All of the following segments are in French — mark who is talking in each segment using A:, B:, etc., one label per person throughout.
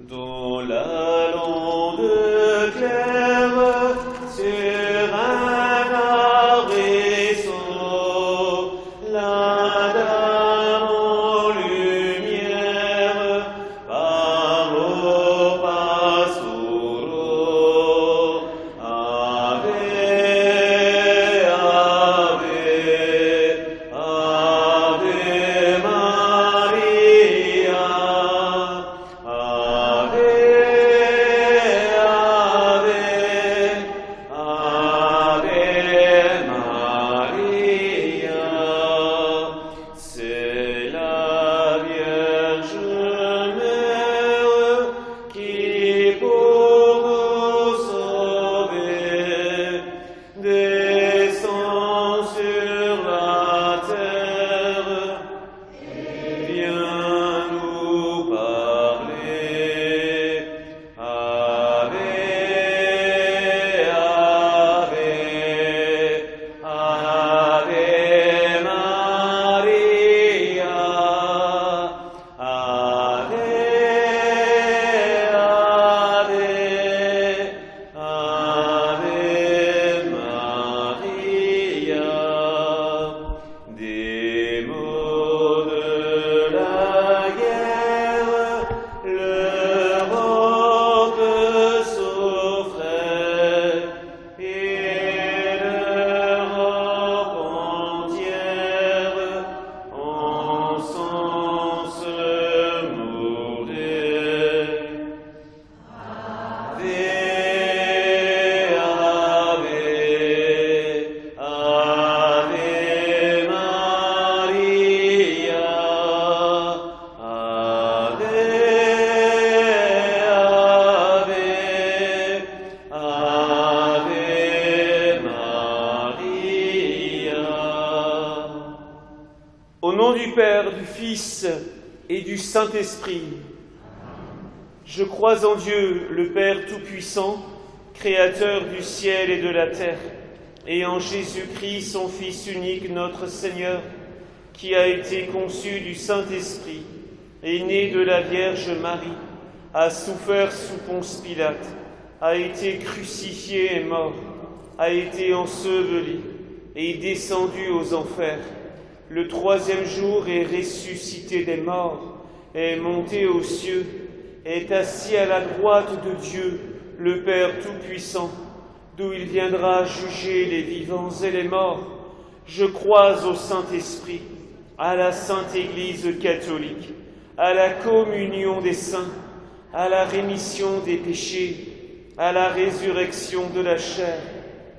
A: Dans la lande claire, sur un arbrisseau, la dame en lumière, par au pastoreau, Ave, Ave, Ave Maria, Ave, Ave, Ave Maria. C'est la Vierge Mère qui pour nous sauver descend sur la terre, viens nous parler. Ave, Ave, Ave Maria, Ave, Ave, Ave Maria. Des mots de la guerre, l'Europe souffrait, et l'Europe entière en sens mourait. Ave, Ave, Ave Maria, Ave, Ave, Ave Maria. Au nom du Père, du Fils et du Saint-Esprit, je crois en Dieu, le Père Tout-Puissant, Créateur du ciel et de la terre, et en Jésus-Christ, son Fils unique, notre Seigneur, qui a été conçu du Saint-Esprit, est né de la Vierge Marie, a souffert sous Ponce Pilate, a été crucifié et mort, a été enseveli et est descendu aux enfers. Le troisième jour est ressuscité des morts, est monté aux cieux, est assis à la droite de Dieu, le Père Tout-Puissant, d'où il viendra juger les vivants et les morts. Je crois au Saint-Esprit, à la Sainte Église catholique, à la communion des saints, à la rémission des péchés, à la résurrection de la chair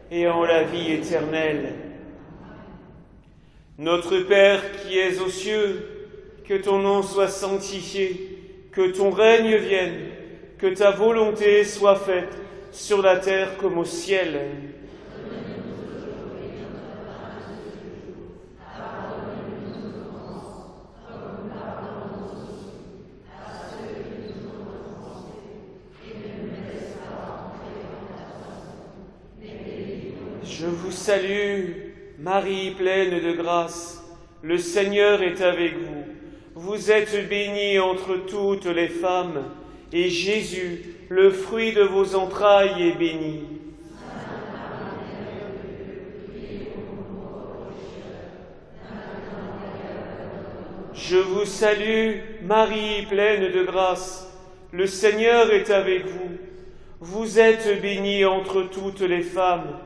A: et en la vie éternelle. Notre Père qui es aux cieux, que ton nom soit sanctifié, que ton règne vienne, que ta volonté soit faite sur la terre comme au ciel. Je vous salue, Marie pleine de grâce, le Seigneur est avec vous. Vous êtes bénie entre toutes les femmes, et Jésus, le fruit de vos entrailles, est béni. Je vous salue, Marie pleine de grâce, le Seigneur est avec vous. Vous êtes bénie entre toutes les femmes,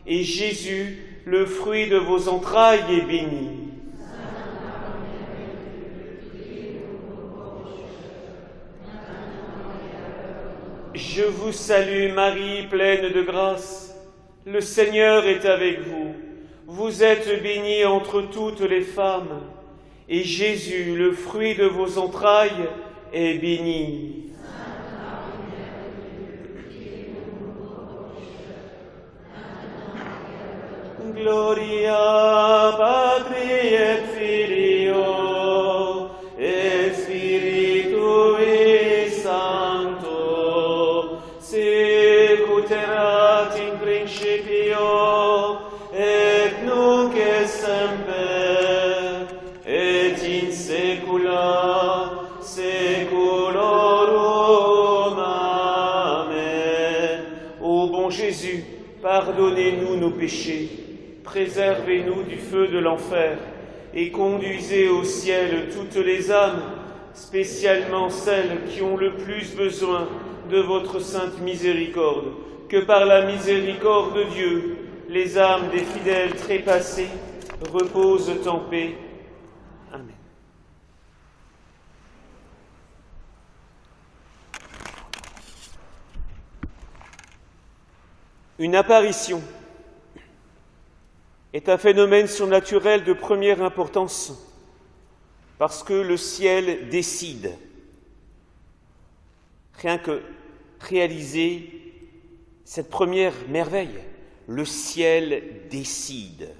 A: et Jésus, le fruit de vos entrailles, est béni. Je vous salue, Marie, pleine de grâce. Le Seigneur est avec vous. Vous êtes bénie entre toutes les femmes, et Jésus, le fruit de vos entrailles, est béni. Gloria Patri et Filio et Spiritui Sancto, sicut erat in principio et nunc et semper et in saecula saeculorum. Jésus, pardonnez-nous nos péchés, préservez-nous du feu de l'enfer et conduisez au ciel toutes les âmes, spécialement celles qui ont le plus besoin de votre sainte miséricorde. Que par la miséricorde de Dieu, les âmes des fidèles trépassés reposent en paix. Amen. Une apparition est un phénomène surnaturel de première importance parce que le ciel décide. Rien que réaliser cette première merveille, le ciel décide.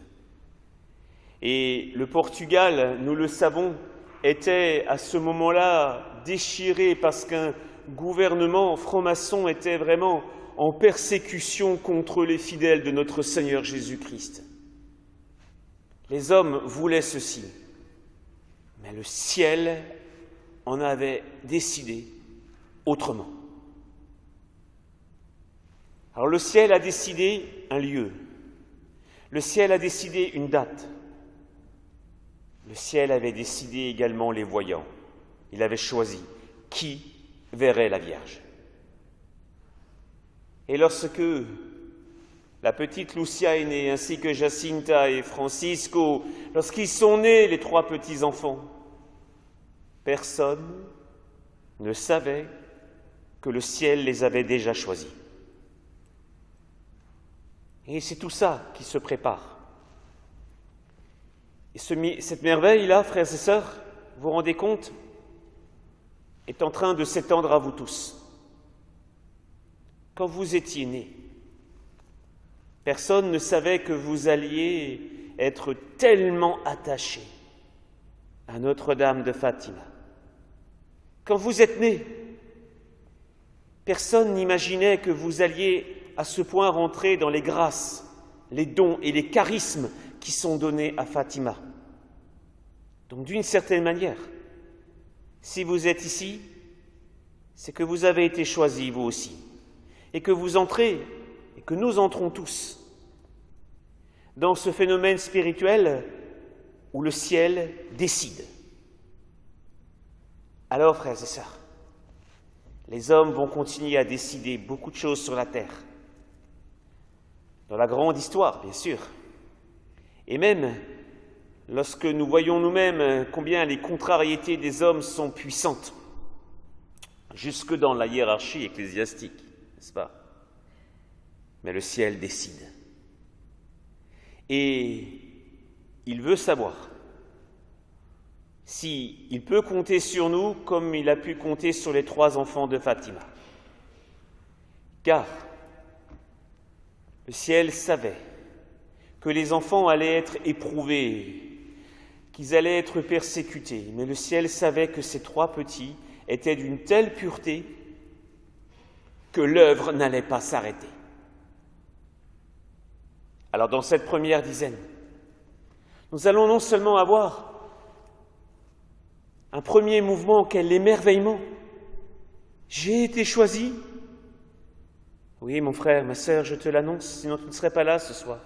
A: Et le Portugal, nous le savons, était à ce moment-là déchiré parce qu'un gouvernement franc-maçon était vraiment en persécution contre les fidèles de notre Seigneur Jésus-Christ. Les hommes voulaient ceci, mais le ciel en avait décidé autrement. Alors le ciel a décidé un lieu, le ciel a décidé une date, le ciel avait décidé également les voyants. Il avait choisi qui verrait la Vierge. Et lorsque la petite Lucia est née, ainsi que Jacinta et Francisco, lorsqu'ils sont nés, les 3 petits-enfants, personne ne savait que le ciel les avait déjà choisis. Et c'est tout ça qui se prépare. Et cette merveille-là, frères et sœurs, vous vous rendez compte, est en train de s'étendre à vous tous. Quand vous étiez nés, personne ne savait que vous alliez être tellement attachés à Notre-Dame de Fatima. Quand vous êtes nés, personne n'imaginait que vous alliez à ce point rentrer dans les grâces, les dons et les charismes qui sont donnés à Fatima. Donc d'une certaine manière, si vous êtes ici, c'est que vous avez été choisis vous aussi, et que vous entrez, et que nous entrons tous, dans ce phénomène spirituel où le ciel décide. Alors, frères et sœurs, les hommes vont continuer à décider beaucoup de choses sur la terre, dans la grande histoire, bien sûr, et même lorsque nous voyons nous-mêmes combien les contrariétés des hommes sont puissantes, jusque dans la hiérarchie ecclésiastique, n'est-ce pas? Mais le ciel décide. Et il veut savoir s'il peut compter sur nous comme il a pu compter sur les 3 enfants de Fatima. Car le ciel savait que les enfants allaient être éprouvés, qu'ils allaient être persécutés, mais le ciel savait que ces 3 petits étaient d'une telle pureté que l'œuvre n'allait pas s'arrêter. Alors dans cette première dizaine, nous allons non seulement avoir un premier mouvement qu'est l'émerveillement. J'ai été choisi. Oui, mon frère, ma sœur, je te l'annonce, sinon tu ne serais pas là ce soir.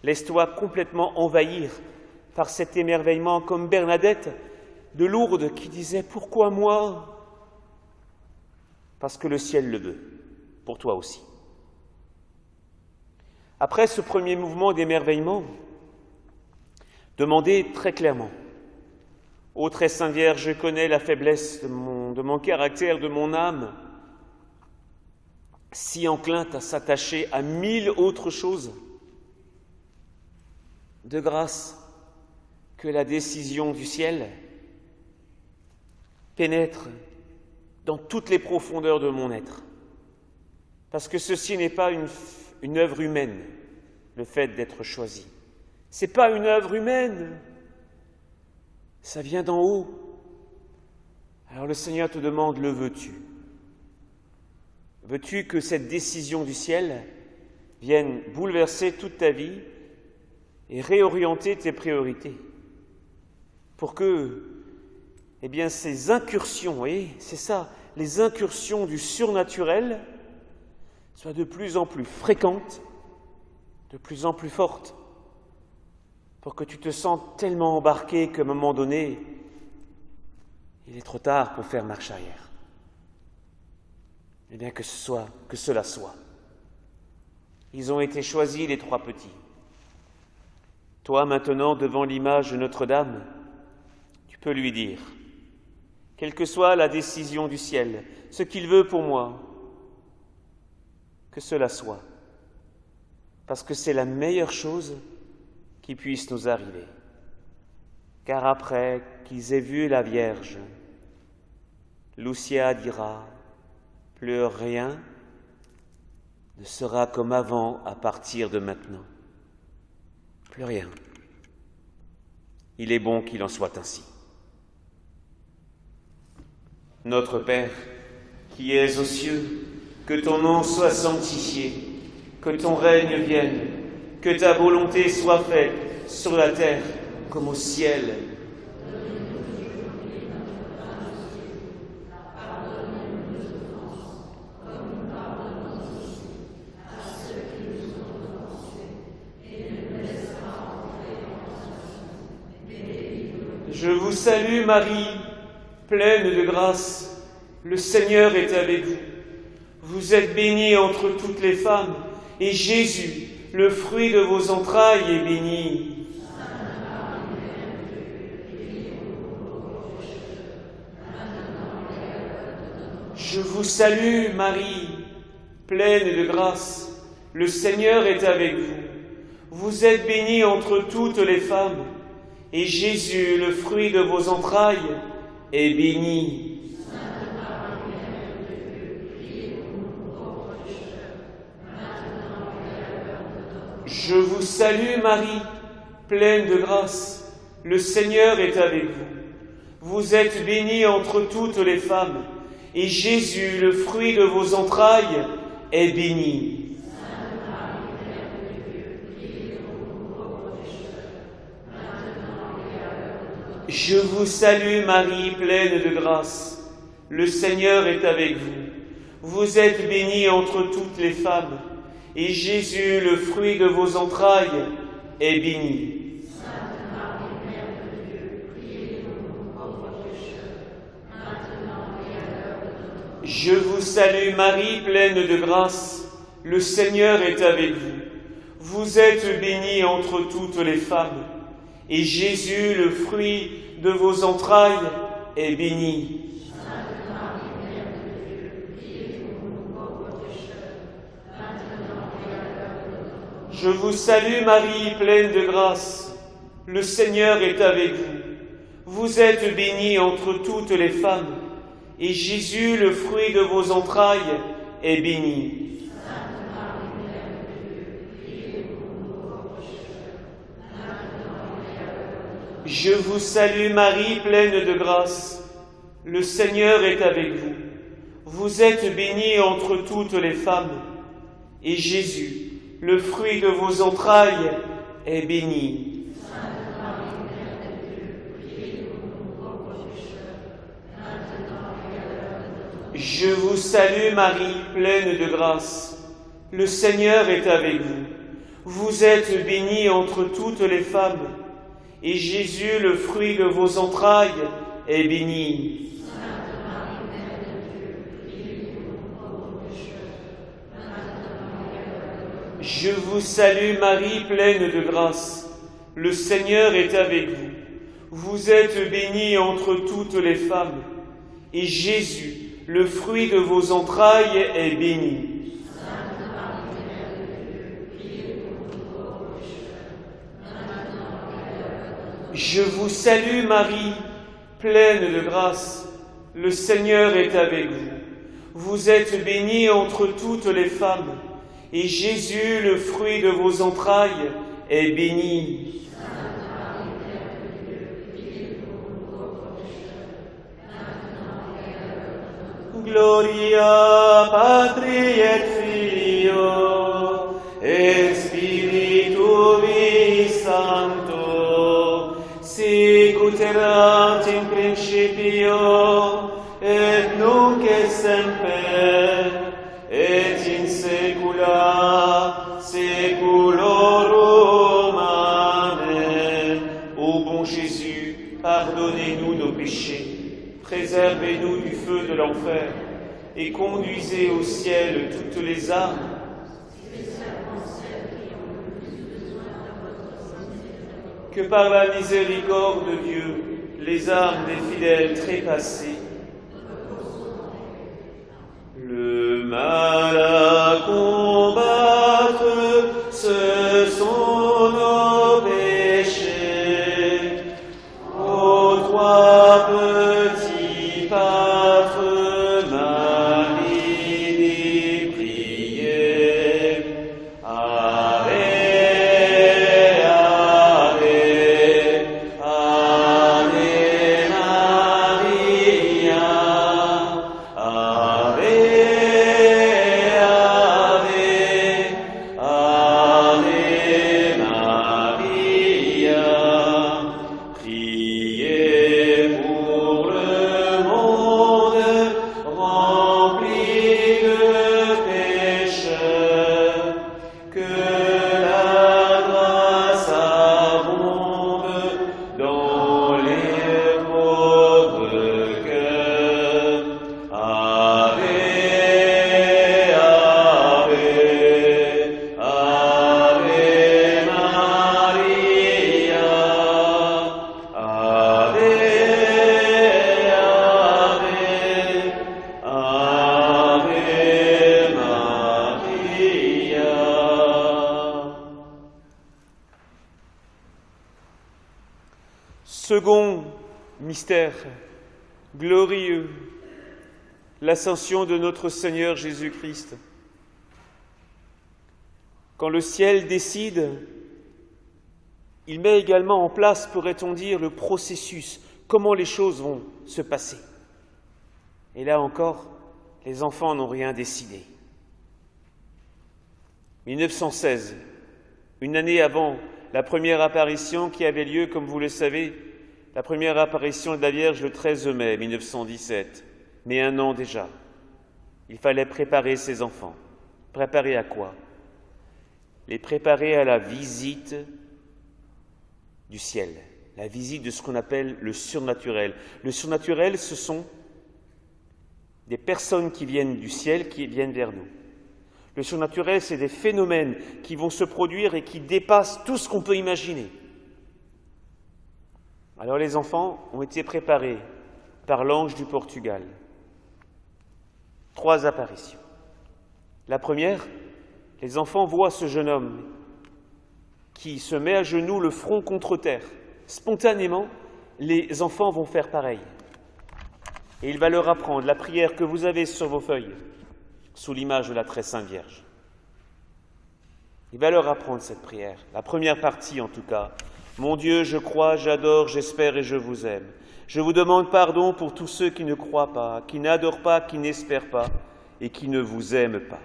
A: Laisse-toi complètement envahir par cet émerveillement, comme Bernadette de Lourdes qui disait « Pourquoi moi ?» Parce que le ciel le veut, pour toi aussi. Après ce premier mouvement d'émerveillement, demandez très clairement « Ô très sainte Vierge, je connais la faiblesse de mon caractère, de mon âme, si enclin à s'attacher à 1000 autres choses. De grâce que la décision du ciel pénètre dans toutes les profondeurs de mon être. Parce que ceci n'est pas une œuvre humaine, le fait d'être choisi. Ce n'est pas une œuvre humaine, ça vient d'en haut. Alors le Seigneur te demande, le veux-tu? Veux-tu que cette décision du ciel vienne bouleverser toute ta vie et réorienter tes priorités pour que, eh bien, ces incursions, et c'est ça, les incursions du surnaturel soit de plus en plus fréquente, de plus en plus forte, pour que tu te sentes tellement embarqué qu'à un moment donné, il est trop tard pour faire marche arrière. Eh bien, que cela soit. Ils ont été choisis, les 3 petits. Toi, maintenant, devant l'image de Notre-Dame, tu peux lui dire, quelle que soit la décision du ciel, ce qu'il veut pour moi, que cela soit, parce que c'est la meilleure chose qui puisse nous arriver. Car après qu'ils aient vu la Vierge, Lucia dira, plus rien ne sera comme avant à partir de maintenant. Plus rien. Il est bon qu'il en soit ainsi. Notre Père, qui es aux cieux, que ton nom soit sanctifié, que ton règne vienne, que ta volonté soit faite sur la terre comme au ciel. Je vous salue Marie, pleine de grâce, le Seigneur est avec vous. Vous êtes bénie entre toutes les femmes, et Jésus, le fruit de vos entrailles, est béni. Je vous salue Marie, pleine de grâce, le Seigneur est avec vous. Vous êtes bénie entre toutes les femmes, et Jésus, le fruit de vos entrailles, est béni. Je vous salue Marie, pleine de grâce, le Seigneur est avec vous. Vous êtes bénie entre toutes les femmes, et Jésus, le fruit de vos entrailles, est béni. Je vous salue Marie, pleine de grâce, le Seigneur est avec vous. Vous êtes bénie entre toutes les femmes, et Jésus, le fruit de vos entrailles, est béni.
B: Sainte Marie, Mère de Dieu, priez pour nous pauvres pécheurs, maintenant et à l'heure de notre mort.
A: Je vous salue Marie, pleine de grâce, le Seigneur est avec vous. Vous êtes bénie entre toutes les femmes, et Jésus, le fruit de vos entrailles, est béni.
B: Sainte Marie, Mère de Dieu, priez pour nous pauvres pécheurs, maintenant et à l'heure de notre mort.
A: Je vous salue Marie, pleine de grâce, le Seigneur est avec vous. Vous êtes bénie entre toutes les femmes, et Jésus, le fruit de vos entrailles, est béni. Je vous salue Marie, pleine de grâce, le Seigneur est avec vous. Vous êtes bénie entre toutes les femmes, et Jésus, le fruit de vos entrailles, est béni.
B: Sainte Marie, Mère de Dieu, priez pour nous pauvres pécheurs, maintenant et à l'heure de notre mort.
A: Je vous salue Marie, pleine de grâce, le Seigneur est avec vous. Vous êtes bénie entre toutes les femmes, et Jésus, le fruit de vos entrailles, est béni.
B: Sainte Marie, Mère de Dieu, priez pour nous pauvres pécheurs, maintenant et à l'heure de notre mort.
A: Je vous salue Marie, pleine de grâce, le Seigneur est avec vous. Vous êtes bénie entre toutes les femmes, et Jésus, le fruit de vos entrailles, est béni. Je vous salue Marie, pleine de grâce, le Seigneur est avec vous. Vous êtes bénie entre toutes les femmes, et Jésus, le fruit de vos entrailles, est béni. Gloria Patri et Filio et Spiritui Sancto, sic ut erat in principio et nunc et semper et in seculum préservez-nous du feu de l'enfer, et conduisez au ciel toutes les âmes, que par la miséricorde de Dieu, les âmes des fidèles trépassés, le mal à combattre, ce sont nos péchés. Ô toi, petit pâtre, maligne et priez. Ave, Ave, Ave Maria. Ave, Ave, Ave Maria. Priez pour le monde rempli de pécheurs, que la grâce abonde dans les pauvres cœurs. Ave, Ave, Ave Maria. Ave, Ave, Ave Maria. Second mystère glorieux, l'ascension de notre Seigneur Jésus-Christ. Quand le ciel décide, il met également en place, pourrait-on dire, le processus, comment les choses vont se passer. Et là encore, les enfants n'ont rien décidé. 1916, une année avant la première apparition qui avait lieu, comme vous le savez, la première apparition de la Vierge le 13 mai 1917, mais un an déjà. Il fallait préparer ces enfants. Préparer à quoi? Les préparer à la visite du ciel, la visite de ce qu'on appelle le surnaturel. Le surnaturel, ce sont des personnes qui viennent du ciel, qui viennent vers nous. Le surnaturel, c'est des phénomènes qui vont se produire et qui dépassent tout ce qu'on peut imaginer. Alors les enfants ont été préparés par l'ange du Portugal. 3 apparitions. La première, les enfants voient ce jeune homme qui se met à genoux, le front contre terre. Spontanément, les enfants vont faire pareil. Et il va leur apprendre la prière que vous avez sur vos feuilles, sous l'image de la très sainte Vierge. Il va leur apprendre cette prière, la première partie en tout cas. Mon Dieu, je crois, j'adore, j'espère et je vous aime. Je vous demande pardon pour tous ceux qui ne croient pas, qui n'adorent pas, qui n'espèrent pas et qui ne vous aiment pas.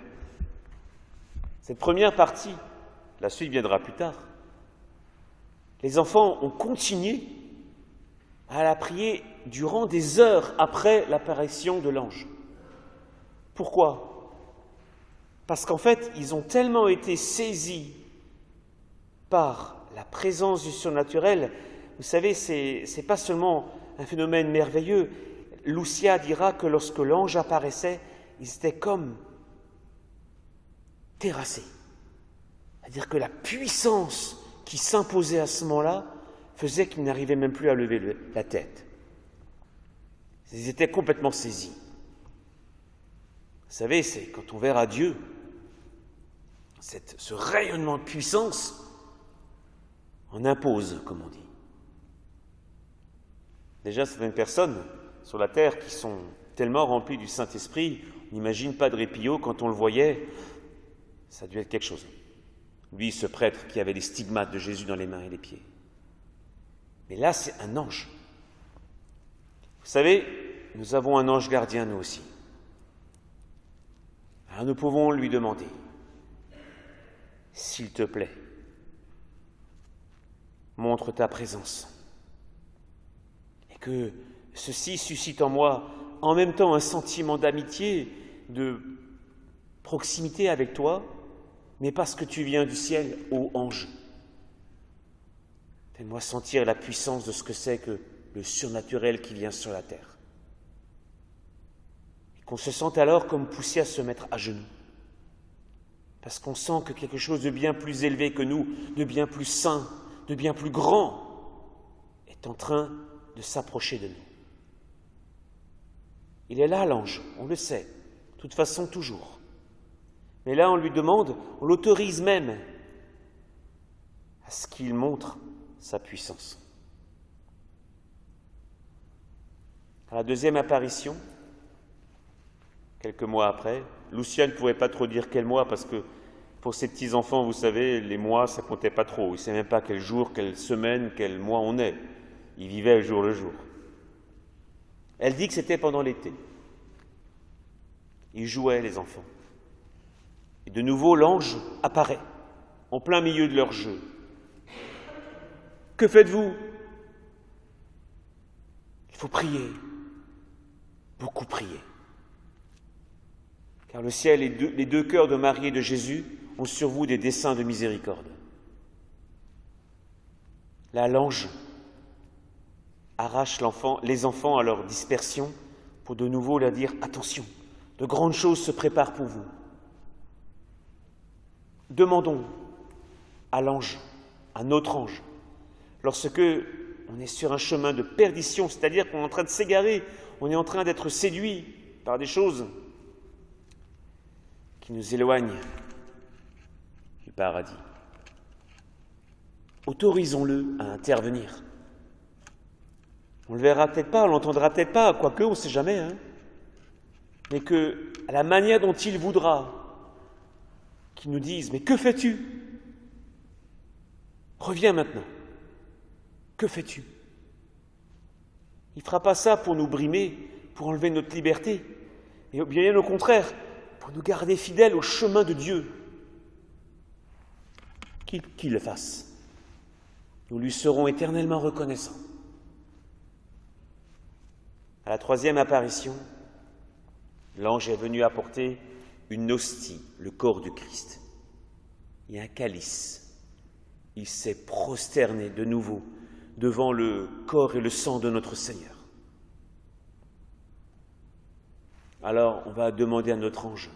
A: Cette première partie, la suite viendra plus tard. Les enfants ont continué à la prier durant des heures après l'apparition de l'ange. Pourquoi? Parce qu'en fait, ils ont tellement été saisis par la présence du surnaturel. Vous savez, c'est pas seulement un phénomène merveilleux. Lucia dira que lorsque l'ange apparaissait, ils étaient comme terrassés. C'est-à-dire que la puissance qui s'imposait à ce moment-là faisait qu'ils n'arrivaient même plus à lever la tête. Ils étaient complètement saisis. Vous savez, c'est quand on verra Dieu, ce rayonnement de puissance en impose, comme on dit. Déjà, certaines personnes sur la terre qui sont tellement remplies du Saint-Esprit, on n'imagine pas de Répillot, quand on le voyait, ça a dû être quelque chose. Lui, ce prêtre qui avait les stigmates de Jésus dans les mains et les pieds. Mais là, c'est un ange. Vous savez, nous avons un ange gardien, nous aussi. Alors nous pouvons lui demander, s'il te plaît, montre ta présence. Et que ceci suscite en moi en même temps un sentiment d'amitié, de proximité avec toi, mais parce que tu viens du ciel, ô ange. Fais-moi sentir la puissance de ce que c'est que le surnaturel qui vient sur la terre. qu'on se sente alors comme poussé à se mettre à genoux. Parce qu'on sent que quelque chose de bien plus élevé que nous, de bien plus saint, de bien plus grand, est en train de s'approcher de nous. Il est là, l'ange, on le sait, de toute façon toujours. Mais là, on lui demande, on l'autorise même à ce qu'il montre sa puissance. À la deuxième apparition, quelques mois après, Lucien ne pouvait pas trop dire quel mois parce que pour ces petits-enfants, vous savez, les mois, ça comptait pas trop. Ils ne savaient même pas quel jour, quelle semaine, quel mois on est. Ils vivaient jour le jour. Elle dit que c'était pendant l'été. Ils jouaient, les enfants. Et de nouveau, l'ange apparaît, en plein milieu de leur jeu. « Que faites-vous » ? Il faut prier, beaucoup prier. Car le ciel et les deux cœurs de Marie et de Jésus ont sur vous des desseins de miséricorde. Là, l'ange arrache les enfants à leur dispersion pour de nouveau leur dire « Attention, de grandes choses se préparent pour vous. » Demandons à l'ange, à notre ange, lorsque on est sur un chemin de perdition, c'est-à-dire qu'on est en train de s'égarer, on est en train d'être séduit par des choses qui nous éloignent du paradis. Autorisons-le à intervenir. On ne le verra peut-être pas, on ne l'entendra peut-être pas, quoique on ne sait jamais, hein. Mais que, à la manière dont il voudra, qu'il nous dise « Mais que fais-tu ? Reviens maintenant. Que fais-tu » Il ne fera pas ça pour nous brimer, pour enlever notre liberté, mais bien au contraire, pour nous garder fidèles au chemin de Dieu. Qu'il le fasse. Nous lui serons éternellement reconnaissants. À la troisième apparition, l'ange est venu apporter une hostie, le corps du Christ, et un calice. Il s'est prosterné de nouveau devant le corps et le sang de notre Seigneur. Alors, on va demander à notre ange,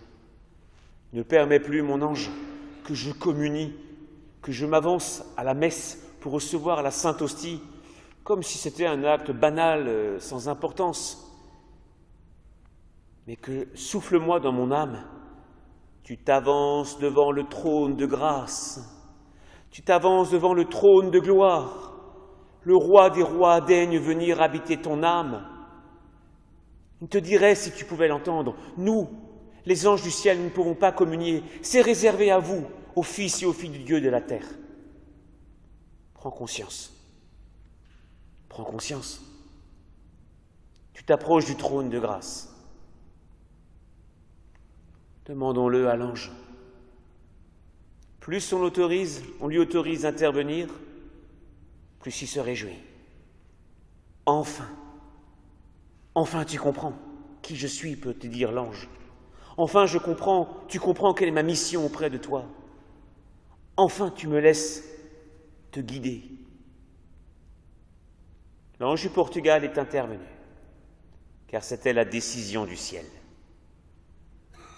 A: ne permets plus, mon ange, que je communie, que je m'avance à la messe pour recevoir la Sainte Hostie, comme si c'était un acte banal, sans importance. Mais que, souffle-moi dans mon âme, tu t'avances devant le trône de grâce, tu t'avances devant le trône de gloire, le roi des rois daigne venir habiter ton âme. Il te dirait, si tu pouvais l'entendre, nous, les anges du ciel, nous ne pouvons pas communier, c'est réservé à vous, aux fils et aux filles du Dieu de la terre. Prends conscience. Prends conscience. Tu t'approches du trône de grâce. Demandons-le à l'ange. Plus on lui autorise d'intervenir, plus il se réjouit. Enfin tu comprends qui je suis, peut te dire l'ange. Enfin tu comprends quelle est ma mission auprès de toi. Enfin tu me laisses te guider. L'ange du Portugal est intervenu, car c'était la décision du ciel.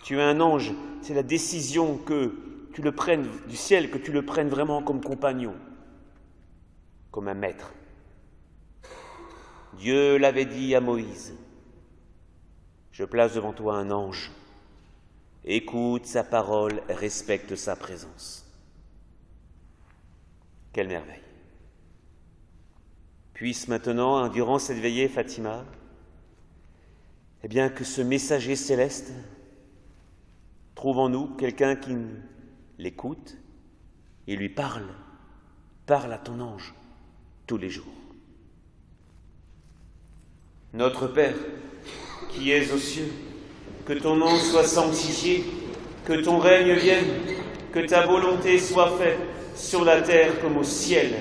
A: Tu es un ange, c'est la décision que tu le prennes du ciel, que tu le prennes vraiment comme compagnon, comme un maître. Dieu l'avait dit à Moïse, je place devant toi un ange, écoute sa parole, respecte sa présence. Quelle merveille! Puisse maintenant, durant cette veillée, Fatima, eh bien que ce messager céleste trouve en nous quelqu'un qui l'écoute et lui parle à ton ange tous les jours. Notre Père, qui es aux cieux, que ton nom soit sanctifié, que ton règne vienne, que ta volonté soit faite sur la terre comme au ciel.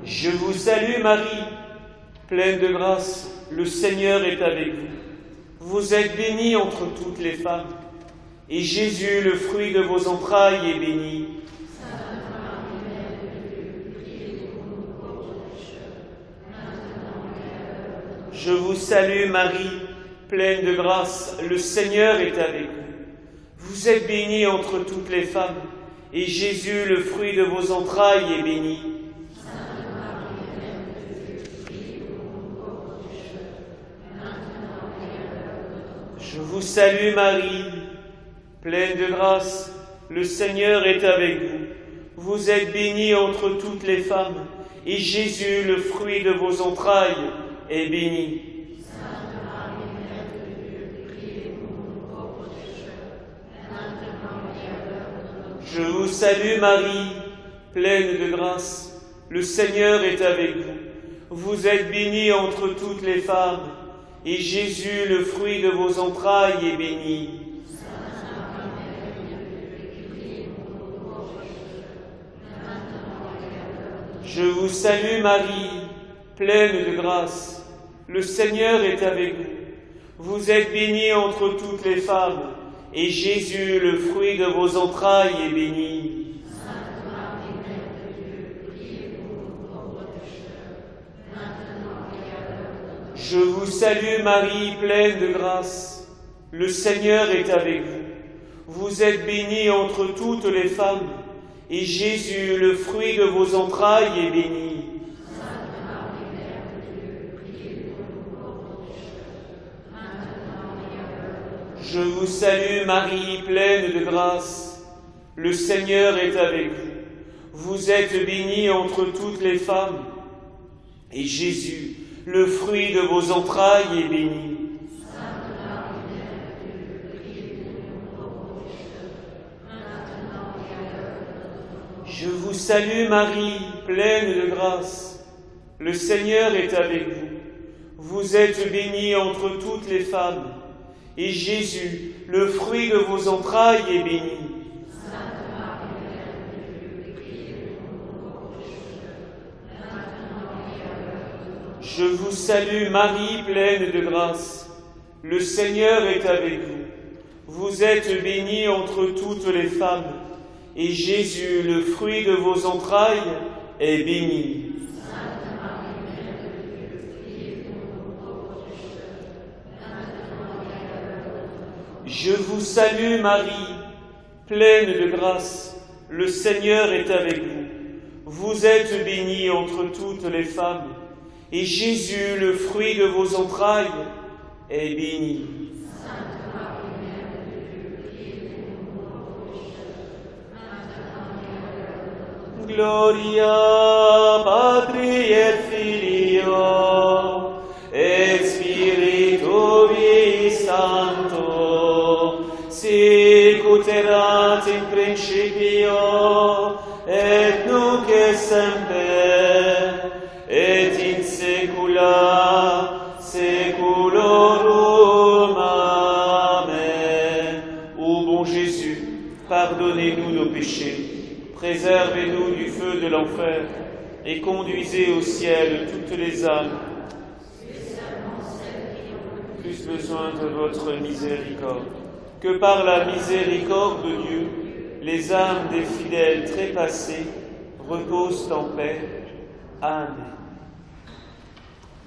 A: Je vous salue Marie, pleine de grâce, le Seigneur est avec vous. Vous êtes bénie entre toutes les femmes, et Jésus, le fruit de vos entrailles, est béni. Je vous salue Marie, pleine de grâce, le Seigneur est avec vous. Vous êtes bénie entre toutes les femmes, et Jésus, le fruit de vos entrailles, est béni. Je vous salue Marie, pleine de grâce, le Seigneur est avec vous. Vous êtes bénie entre toutes les femmes, et Jésus, le fruit de vos entrailles, est béni. Je vous salue Marie, pleine de grâce, le Seigneur est avec vous. Vous êtes bénie entre toutes les femmes, et Jésus, le fruit de vos entrailles, est béni. Je vous salue Marie, pleine de grâce, le Seigneur est avec vous. Vous êtes bénie entre toutes les femmes, et Jésus, le fruit de vos entrailles, est béni. Je vous salue Marie, pleine de grâce, le Seigneur est avec vous. Vous êtes bénie entre toutes les femmes, et Jésus, le fruit de vos entrailles, est béni. Je vous salue Marie, pleine de grâce, le Seigneur est avec vous. Vous êtes bénie entre toutes les femmes, et Jésus, le fruit de vos entrailles, est béni. Je vous salue Marie, pleine de grâce, le Seigneur est avec vous. Vous êtes bénie entre toutes les femmes, et Jésus, le fruit de vos entrailles, est béni. Je vous salue Marie, pleine de grâce, le Seigneur est avec vous. Vous êtes bénie entre toutes les femmes, et Jésus, le fruit de vos entrailles, est béni. Je vous salue Marie, pleine de grâce, le Seigneur est avec vous. Vous êtes bénie entre toutes les femmes, et Jésus, le fruit de vos entrailles, est béni. Gloria Patri et Filio et Spiritui Sancto, sicut erat in principio et nunc et semper et in saecula saeculorum. Amen. Ô bon Jésus, pardonnez-nous nos péchés, préservez-nous du feu de l'enfer et conduisez au ciel toutes les âmes, plus besoin de votre miséricorde. Que par la miséricorde de Dieu, les âmes des fidèles trépassés reposent en paix. Amen.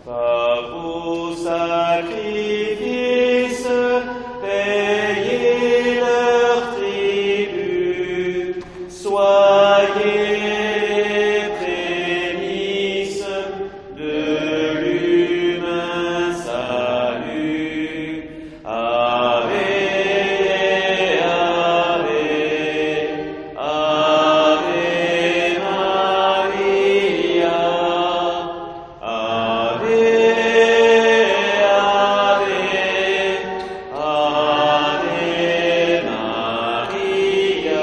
A: Par vos sacrifices, payez leur tribut, soyez prémices de l'humain salut. Ave, Ave, Ave Maria, Ave, Ave, Ave Maria,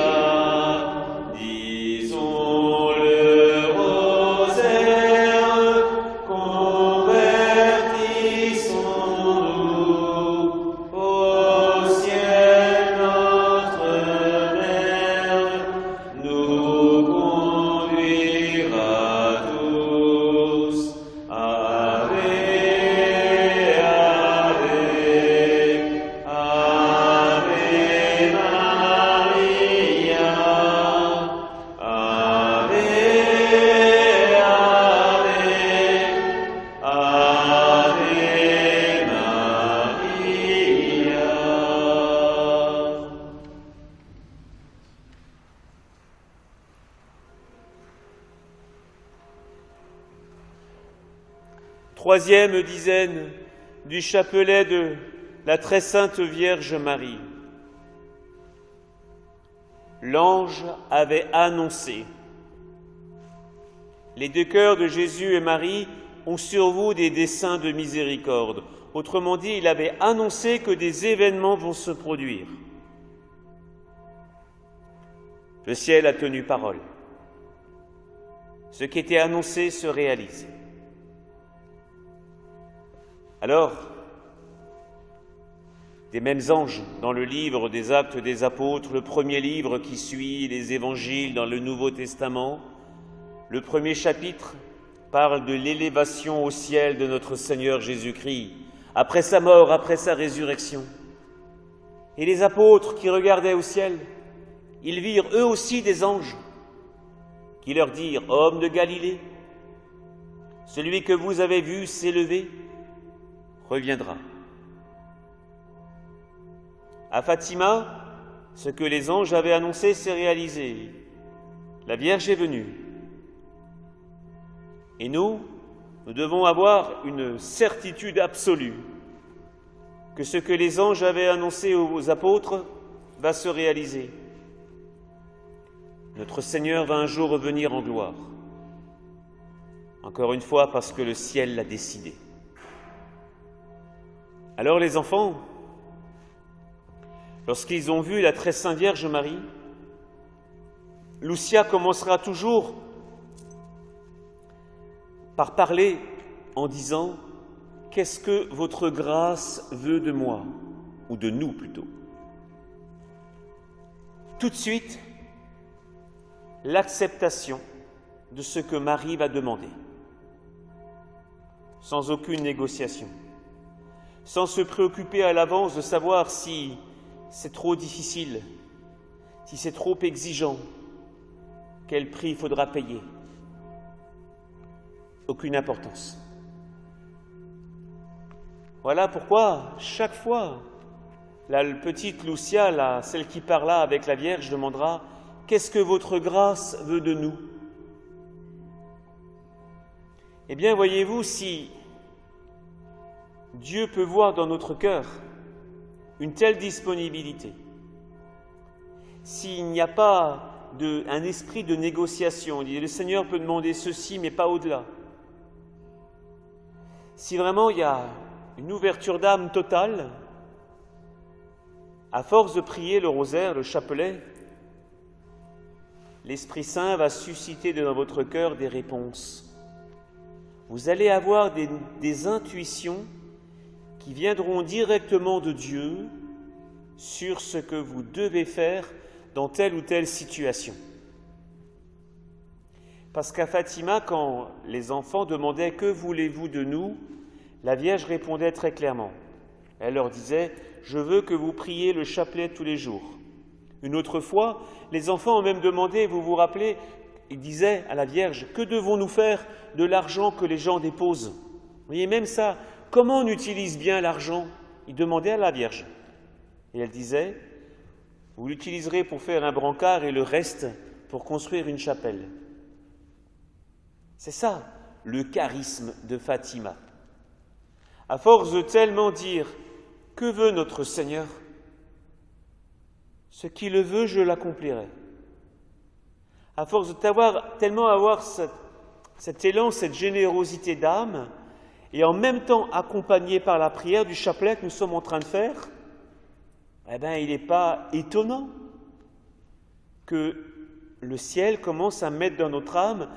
A: Troisième dizaine du chapelet de la très sainte Vierge Marie. L'ange avait annoncé. Les deux cœurs de Jésus et Marie ont sur vous des desseins de miséricorde. Autrement dit, il avait annoncé que des événements vont se produire. Le ciel a tenu parole. Ce qui était annoncé se réalise. Alors, des mêmes anges, dans le livre des Actes des Apôtres, le premier livre qui suit les évangiles dans le Nouveau Testament, le premier chapitre parle de l'élévation au ciel de notre Seigneur Jésus-Christ, après sa mort, après sa résurrection. Et les apôtres qui regardaient au ciel, ils virent eux aussi des anges qui leur dirent « Hommes de Galilée, celui que vous avez vu s'élever reviendra. » À Fatima, ce que les anges avaient annoncé s'est réalisé. La Vierge est venue. Et nous devons avoir une certitude absolue que ce que les anges avaient annoncé aux apôtres va se réaliser. Notre Seigneur va un jour revenir en gloire. Encore une fois, parce que le ciel l'a décidé. Alors les enfants, lorsqu'ils ont vu la très sainte Vierge Marie, Lucia commencera toujours par parler en disant « Qu'est-ce que votre grâce veut de moi ?» ou de nous plutôt. Tout de suite, l'acceptation de ce que Marie va demander, sans aucune négociation, sans se préoccuper à l'avance de savoir si c'est trop difficile, si c'est trop exigeant, quel prix il faudra payer. Aucune importance. Voilà pourquoi, chaque fois, la petite Lucia, celle qui parla avec la Vierge, demandera « Qu'est-ce que votre grâce veut de nous ?» Eh bien, voyez-vous, si Dieu peut voir dans notre cœur une telle disponibilité, s'il n'y a pas un esprit de négociation, le Seigneur peut demander ceci, mais pas au-delà. Si vraiment il y a une ouverture d'âme totale, à force de prier le rosaire, le chapelet, l'Esprit Saint va susciter dans votre cœur des réponses. Vous allez avoir des intuitions qui viendront directement de Dieu sur ce que vous devez faire dans telle ou telle situation. Parce qu'à Fatima, quand les enfants demandaient « Que voulez-vous de nous ?», la Vierge répondait très clairement. Elle leur disait « Je veux que vous priez le chapelet tous les jours ». Une autre fois, les enfants ont même demandé, vous vous rappelez, ils disaient à la Vierge « Que devons-nous faire de l'argent que les gens déposent ?» Vous voyez, même ça, comment on utilise bien l'argent? Ils demandaient à la Vierge. Et elle disait « Vous l'utiliserez pour faire un brancard et le reste pour construire une chapelle. » C'est ça, le charisme de Fatima. À force de tellement dire « Que veut notre Seigneur ?» Ce qui le veut, je l'accomplirai. À force de tellement avoir cet élan, cette générosité d'âme, et en même temps accompagné par la prière du chapelet que nous sommes en train de faire, eh bien, il n'est pas étonnant que le ciel commence à mettre dans notre âme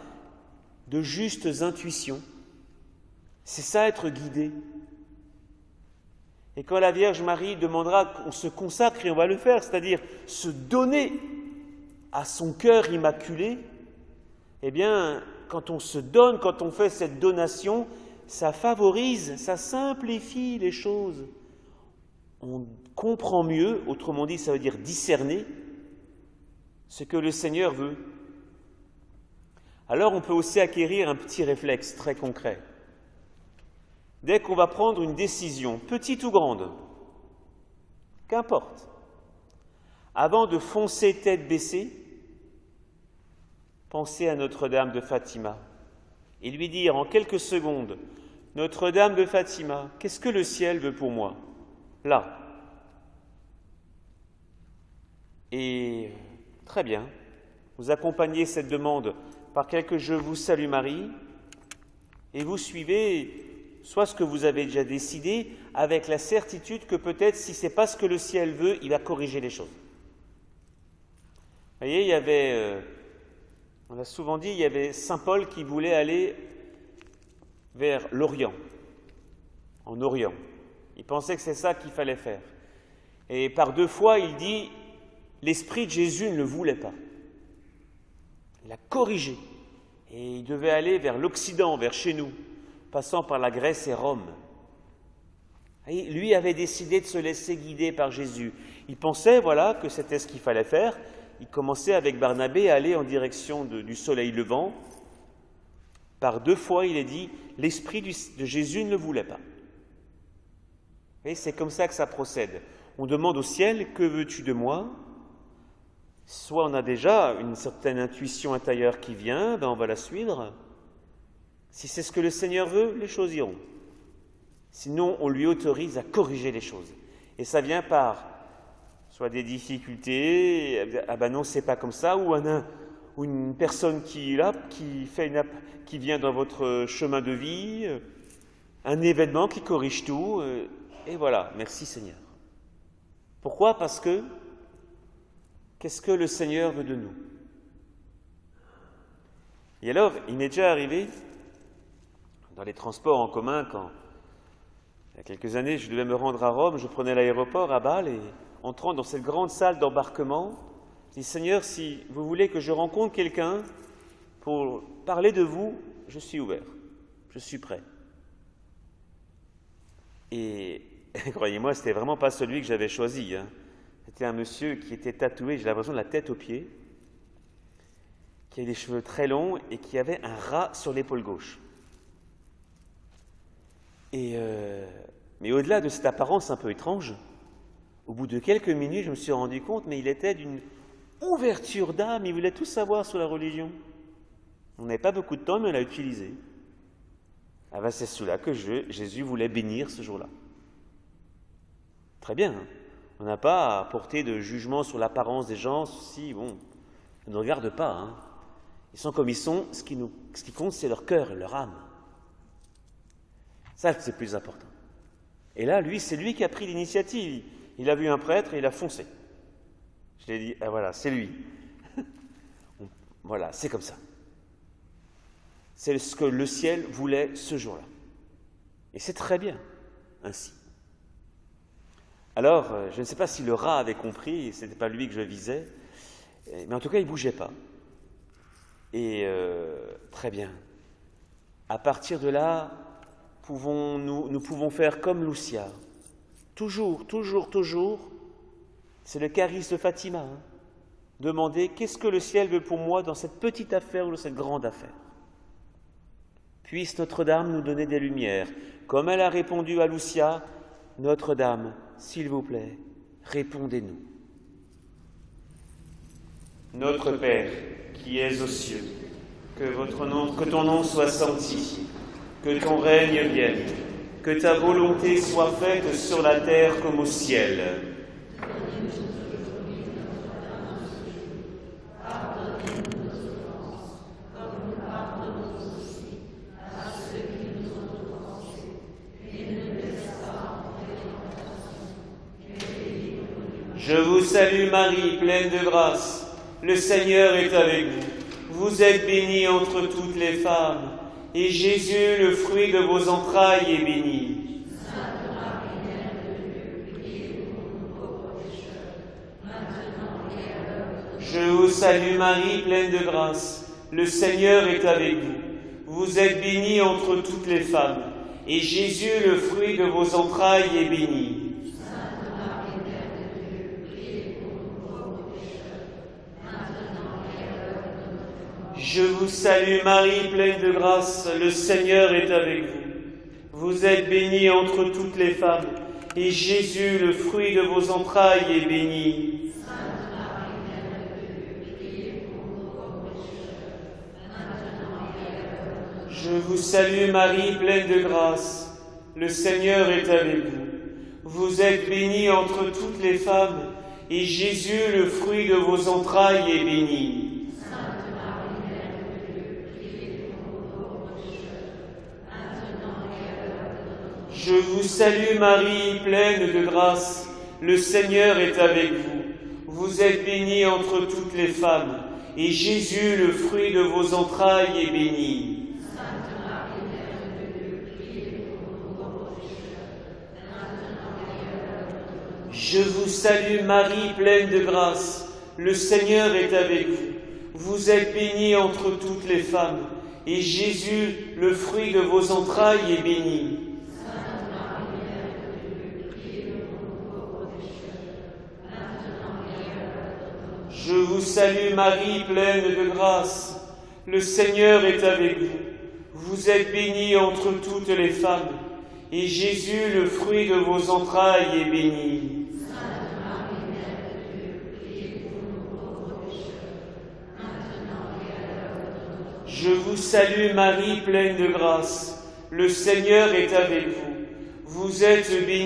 A: de justes intuitions. C'est ça, être guidé. Et quand la Vierge Marie demandera qu'on se consacre, et on va le faire, c'est-à-dire se donner à son cœur immaculé, eh bien, quand on se donne, quand on fait cette donation, ça favorise, ça simplifie les choses. On comprend mieux, autrement dit, ça veut dire discerner, ce que le Seigneur veut. Alors on peut aussi acquérir un petit réflexe très concret. Dès qu'on va prendre une décision, petite ou grande, qu'importe, avant de foncer tête baissée, pensez à Notre-Dame de Fatima et lui dire en quelques secondes Notre-Dame de Fatima, qu'est-ce que le ciel veut pour moi? Là. Et très bien, vous accompagnez cette demande par quelques « Je vous salue Marie » et vous suivez soit ce que vous avez déjà décidé, avec la certitude que peut-être si ce n'est pas ce que le ciel veut, il va corriger les choses. Vous voyez, il y avait, on l'a souvent dit, il y avait Saint Paul qui voulait aller vers l'Orient, en Orient. Il pensait que c'est ça qu'il fallait faire. Et par 2 fois, il dit, l'Esprit de Jésus ne le voulait pas. Il a corrigé. Et il devait aller vers l'Occident, vers chez nous, passant par la Grèce et Rome. Et lui avait décidé de se laisser guider par Jésus. Il pensait, voilà, que c'était ce qu'il fallait faire. Il commençait avec Barnabé à aller en direction du soleil levant. Par 2 fois, il est dit, l'Esprit de Jésus ne le voulait pas. Et c'est comme ça que ça procède. On demande au ciel, que veux-tu de moi? Soit on a déjà une certaine intuition intérieure qui vient, ben on va la suivre. Si c'est ce que le Seigneur veut, les choses iront. Sinon, on lui autorise à corriger les choses. Et ça vient par soit des difficultés, ah ben non, c'est pas comme ça, ou une personne qui vient dans votre chemin de vie, un événement qui corrige tout, et voilà, merci Seigneur. Pourquoi? Parce que qu'est-ce que le Seigneur veut de nous? Et alors, il m'est déjà arrivé, dans les transports en commun, quand, il y a quelques années, je devais me rendre à Rome, je prenais l'aéroport à Bâle, et entrant dans cette grande salle d'embarquement, je dis, Seigneur, si vous voulez que je rencontre quelqu'un pour parler de vous, je suis ouvert, je suis prêt. Et croyez-moi, c'était vraiment pas celui que j'avais choisi, hein. C'était un monsieur qui était tatoué, j'ai l'impression, de la tête aux pieds, qui avait des cheveux très longs et qui avait un rat sur l'épaule gauche. Mais au-delà de cette apparence un peu étrange, au bout de quelques minutes, je me suis rendu compte, mais il était d'une ouverture d'âme, il voulait tout savoir sur la religion. On n'avait pas beaucoup de temps, mais on l'a utilisé. Ah ben c'est cela que Jésus voulait bénir ce jour-là. Très bien, hein. On n'a pas à porter de jugement sur l'apparence des gens, ceci, bon, ne nous regarde pas, hein. Ils sont comme ils sont, ce qui compte, c'est leur cœur et leur âme. Ça, c'est plus important. Et là, lui, c'est lui qui a pris l'initiative. Il a vu un prêtre et il a foncé. Je lui ai dit, ah voilà, c'est lui. Voilà, c'est comme ça. C'est ce que le ciel voulait ce jour-là. Et c'est très bien, ainsi. Alors, je ne sais pas si le rat avait compris, ce n'était pas lui que je visais, mais en tout cas, il ne bougeait pas. Et très bien. À partir de là, nous pouvons faire comme Lucia. Toujours, c'est le charisme de Fatima. Hein. Demander qu'est-ce que le ciel veut pour moi dans cette petite affaire ou dans cette grande affaire. Puisse Notre-Dame nous donner des lumières. Comme elle a répondu à Lucia, Notre-Dame, s'il vous plaît, répondez-nous. Notre Père, qui es aux cieux, que ton nom soit sanctifié, que ton règne vienne, que ta volonté soit faite sur la terre comme au ciel. Je vous salue Marie, pleine de grâce, le Seigneur est avec vous. Vous êtes bénie entre toutes les femmes, et Jésus, le fruit de vos entrailles, est béni.
B: Sainte Marie, Mère de Dieu, priez pour nous pauvres pécheurs, maintenant et à l'heure de notre mort.
A: Je vous salue Marie, pleine de grâce, le Seigneur est avec vous. Vous êtes bénie entre toutes les femmes, et Jésus, le fruit de vos entrailles, est béni. Je vous salue Marie, pleine de grâce, le Seigneur est avec vous. Vous êtes bénie entre toutes les femmes, et Jésus, le fruit de vos entrailles, est béni.
B: Sainte Marie, Mère de Dieu, priez pour nous pauvres pécheurs, maintenant et à l'heure de notre mort.
A: Je vous salue Marie, pleine de grâce. Le Seigneur est avec vous. Vous êtes bénie entre toutes les femmes, et Jésus, le fruit de vos entrailles, est béni.
B: Sainte Marie, Mère de Dieu, priez pour nous pauvres pécheurs, maintenant et à l'heure de notre mort.
A: Je vous salue Marie, pleine de grâce. Le Seigneur est avec vous. Vous êtes bénie entre toutes les femmes, et Jésus, le fruit de vos entrailles, est béni.
B: Sainte Marie, Mère de Dieu, priez pour nous pauvres pécheurs, maintenant et à l'heure de notre mort.
A: Je vous salue Marie, pleine de grâce. Le Seigneur est avec vous. Vous êtes bénie entre toutes les femmes, et Jésus, le fruit de vos entrailles, est béni.
B: Sainte Marie, Mère de Dieu, priez pour nous pauvres pécheurs, maintenant et à l'heure de notre mort.
A: Je vous salue Marie, pleine de grâce. Le Seigneur est avec vous. Vous êtes bénie entre toutes les femmes, et Jésus, le fruit de vos entrailles, est béni.
B: Sainte Marie, Mère de Dieu, priez pour nous pauvres pécheurs, maintenant et à l'heure de notre mort.
A: Je vous salue Marie, pleine de grâce. Le Seigneur est avec vous. Vous êtes bénie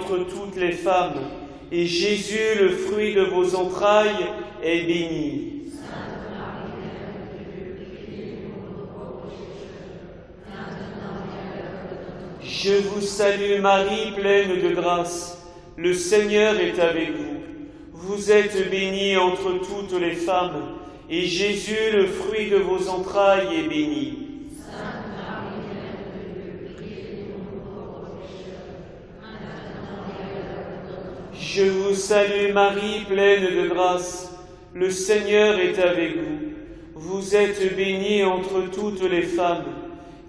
A: entre toutes les femmes, et Jésus, le fruit de vos entrailles, est béni.
B: Sainte Marie, Mère de Dieu, priez pour nous pauvres pécheurs, maintenant et à l'heure de notre mort.
A: Je vous salue Marie, pleine de grâce. Le Seigneur est avec vous. Vous êtes bénie entre toutes les femmes, et Jésus, le fruit de vos entrailles, est béni.
B: Sainte Marie, Mère de Dieu, priez pour nous pauvres pécheurs, maintenant et à l'heure de notre mort.
A: Je vous salue Marie, pleine de grâce. Le Seigneur est avec vous. Vous êtes bénie entre toutes les femmes,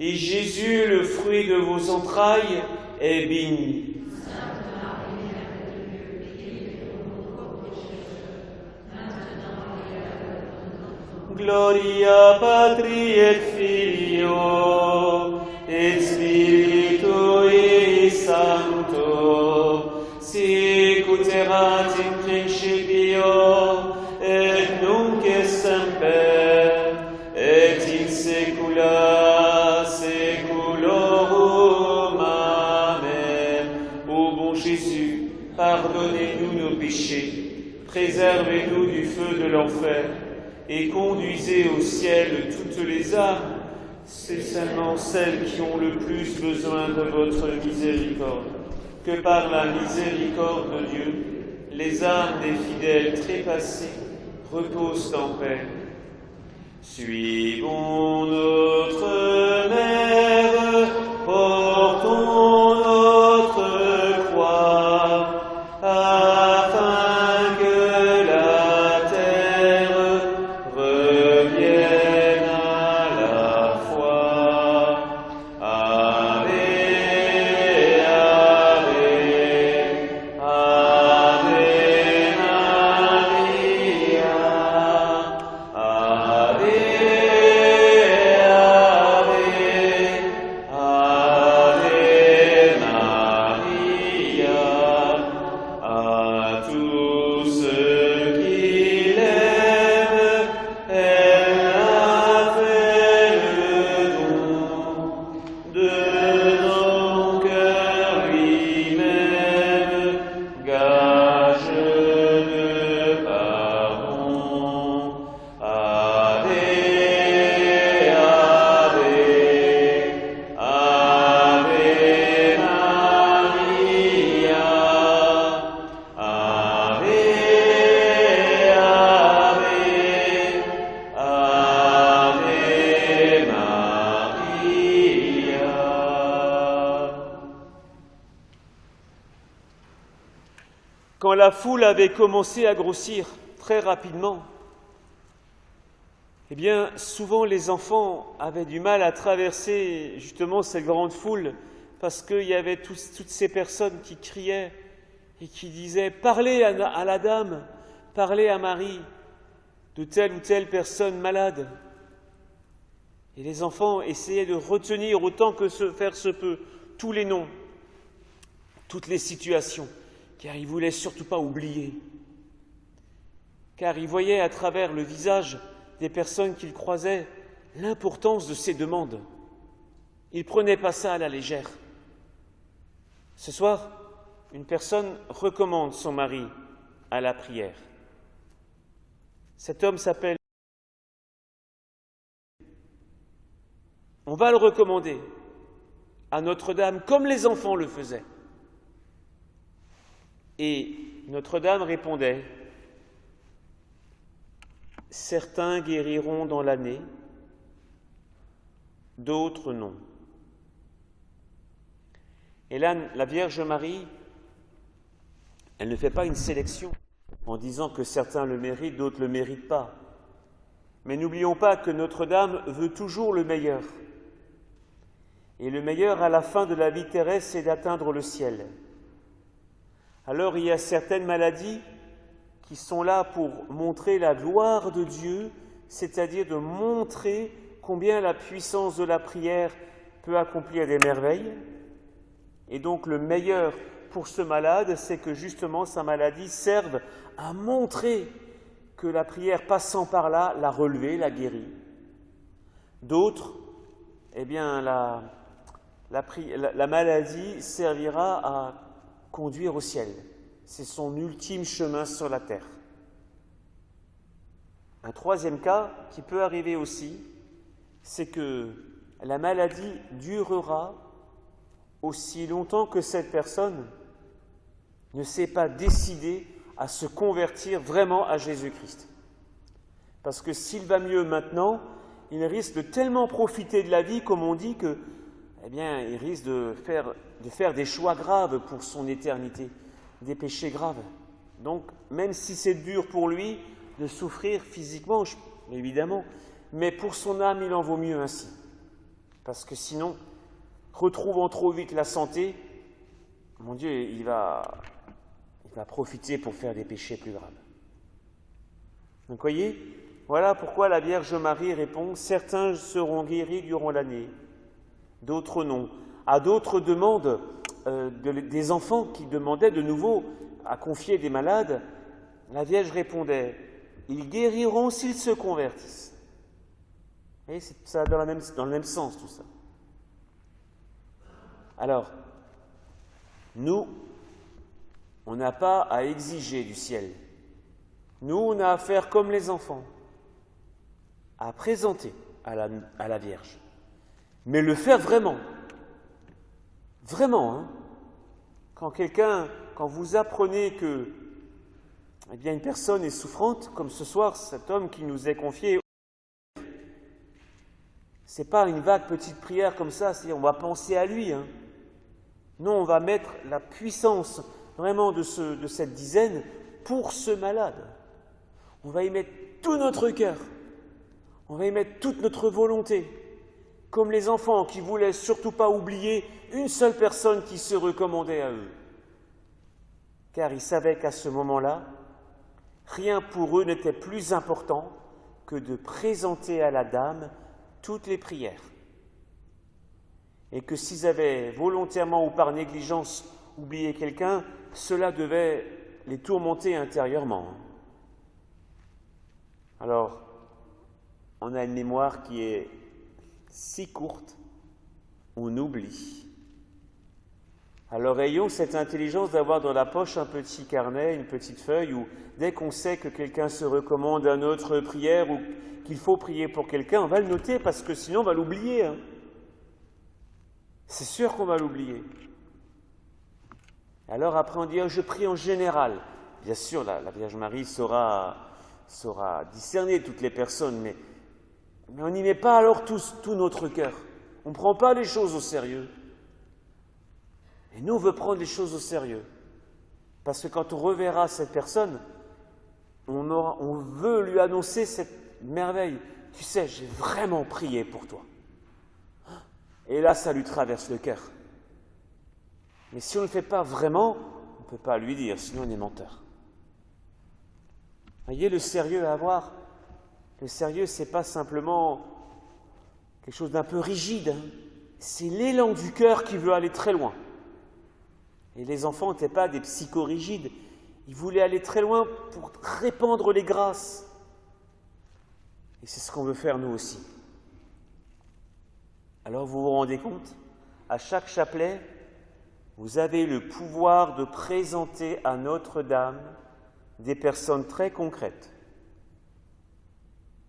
A: et Jésus, le fruit de vos entrailles, est béni.
B: Sainte Marie, Mère de Dieu, priez pour nous pauvres pécheurs, maintenant et à l'heure de notre mort.
A: Gloria Patri et Filio et Spiritui Sancto, sicut erat in principio et nunc et semper et in saecula saeculorum. Amen. Ô bon Jésus, pardonnez-nous nos péchés, préservez-nous du feu de l'enfer, et conduisez au ciel toutes les âmes, spécialement celles qui ont le plus besoin de votre miséricorde. Que par la miséricorde de Dieu, les âmes des fidèles trépassés reposent en paix. Suivons notre Mère, portons notre croix, afin que la terre revienne à la foi. Ave, Ave, Ave Maria, Ave, Ave, Ave Maria. À tous ceux qui l'aiment, elle a fait le don de nos cœurs lui-même, gage de pardon. Ave, Ave, Ave Maria, Ave, Ave, Ave Maria. Quand la foule avait commencé à grossir très rapidement, eh bien, souvent les enfants avaient du mal à traverser justement cette grande foule parce qu'il y avait toutes ces personnes qui criaient et qui disaient « Parlez à la dame, parlez à Marie de telle ou telle personne malade ». Et les enfants essayaient de retenir autant que faire se peut tous les noms, toutes les situations, car ils ne voulaient surtout pas oublier. Car ils voyaient à travers le visage des personnes qu'ils croisaient l'importance de ces demandes. Il ne prenait pas ça à la légère. Ce soir, une personne recommande son mari à la prière. Cet homme s'appelle... On va le recommander à Notre-Dame comme les enfants le faisaient. Et Notre-Dame répondait, « Certains guériront dans l'année, d'autres non. » Et là, la Vierge Marie, elle ne fait pas une sélection en disant que certains le méritent, d'autres ne le méritent pas. Mais n'oublions pas que Notre-Dame veut toujours le meilleur. Et le meilleur à la fin de la vie terrestre, c'est d'atteindre le ciel. Alors il y a certaines maladies qui sont là pour montrer la gloire de Dieu, c'est-à-dire de montrer combien la puissance de la prière peut accomplir des merveilles. Et donc le meilleur pour ce malade, c'est que justement sa maladie serve à montrer que la prière passant par là l'a relevé, l'a guéri. D'autres, eh bien la maladie servira à conduire au ciel. C'est son ultime chemin sur la terre. Un troisième cas qui peut arriver aussi, c'est que la maladie durera aussi longtemps que cette personne ne s'est pas décidée à se convertir vraiment à Jésus-Christ. Parce que s'il va mieux maintenant, il risque de tellement profiter de la vie, comme on dit, que, il risque de faire des choix graves pour son éternité, des péchés graves. Donc, même si c'est dur pour lui de souffrir physiquement, évidemment, mais pour son âme, il en vaut mieux ainsi. Parce que sinon, retrouvant trop vite la santé, mon Dieu, il va profiter pour faire des péchés plus graves. Donc, voyez, voilà pourquoi la Vierge Marie répond « Certains seront guéris durant l'année, d'autres non. » À d'autres demandes, des enfants qui demandaient de nouveau à confier des malades, la Vierge répondait « Ils guériront s'ils se convertissent. » Vous voyez, ça va dans le même sens tout ça. Alors, nous, on n'a pas à exiger du ciel. Nous, on a à faire comme les enfants, à présenter à la Vierge. Mais le faire vraiment. Vraiment, hein. Quand vous apprenez que une personne est souffrante, comme ce soir, cet homme qui nous est confié, c'est pas une vague petite prière comme ça, c'est on va penser à lui. Hein. Non, on va mettre la puissance vraiment de cette dizaine pour ce malade. On va y mettre tout notre cœur. On va y mettre toute notre volonté. Comme les enfants qui voulaient surtout pas oublier une seule personne qui se recommandait à eux. Car ils savaient qu'à ce moment-là, rien pour eux n'était plus important que de présenter à la Dame toutes les prières. Et que s'ils avaient volontairement ou par négligence oublié quelqu'un, cela devait les tourmenter intérieurement. Alors, on a une mémoire qui est si courte, on oublie. Alors ayons cette intelligence d'avoir dans la poche un petit carnet, une petite feuille, où dès qu'on sait que quelqu'un se recommande à notre prière ou qu'il faut prier pour quelqu'un, on va le noter parce que sinon on va l'oublier. Hein. C'est sûr qu'on va l'oublier. Alors après on dit « je prie en général ». Bien sûr, la Vierge Marie saura discerner toutes les personnes, mais on n'y met pas alors tout notre cœur. On ne prend pas les choses au sérieux. Et nous, on veut prendre les choses au sérieux. Parce que quand on reverra cette personne, on veut lui annoncer cette merveille. Tu sais, j'ai vraiment prié pour toi. Et là, ça lui traverse le cœur. Mais si on ne le fait pas vraiment, on ne peut pas lui dire, sinon on est menteur. Voyez le sérieux à avoir. Le sérieux, ce n'est pas simplement quelque chose d'un peu rigide. Hein. C'est l'élan du cœur qui veut aller très loin. Et les enfants n'étaient pas des psychorigides. Ils voulaient aller très loin pour répandre les grâces. Et c'est ce qu'on veut faire nous aussi. Alors vous vous rendez compte, à chaque chapelet, vous avez le pouvoir de présenter à Notre-Dame des personnes très concrètes.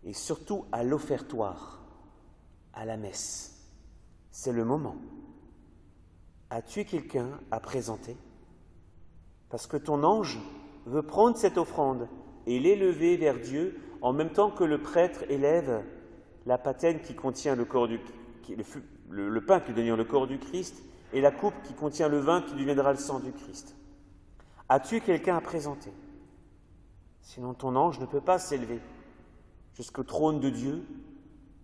A: Et surtout à l'offertoire, à la messe. C'est le moment. As-tu quelqu'un à présenter? Parce que ton ange veut prendre cette offrande et l'élever vers Dieu en même temps que le prêtre élève la patène qui contient le corps le pain qui devient le corps du Christ et la coupe qui contient le vin qui deviendra le sang du Christ. As-tu quelqu'un à présenter? Sinon ton ange ne peut pas s'élever jusqu'au trône de Dieu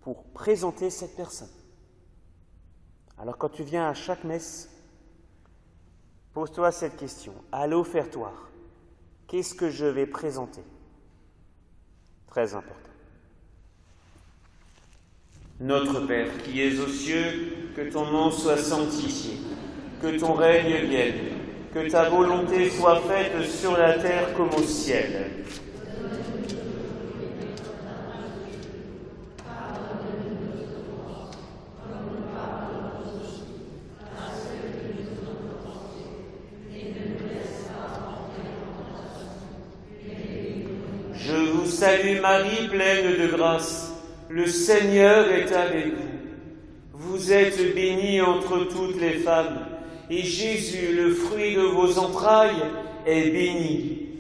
A: pour présenter cette personne. Alors quand tu viens à chaque messe, pose-toi cette question. À l'offertoire, qu'est-ce que je vais présenter? Très important. Notre Père qui es aux cieux, que ton nom soit sanctifié, que ton règne vienne, que ta volonté soit faite sur la terre comme au ciel. Je vous salue Marie, pleine de grâce. Le Seigneur est avec vous. Vous êtes bénie entre toutes les femmes, et Jésus, le fruit de vos entrailles, est béni.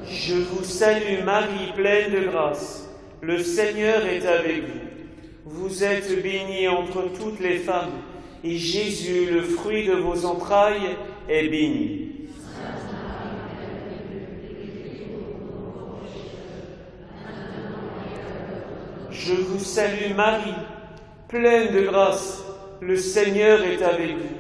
A: Je vous salue Marie, pleine de grâce. Le Seigneur est avec vous. Vous êtes bénie entre toutes les femmes, et Jésus, le fruit de vos entrailles, est béni. Je vous salue Marie, pleine de grâce, le Seigneur est avec vous.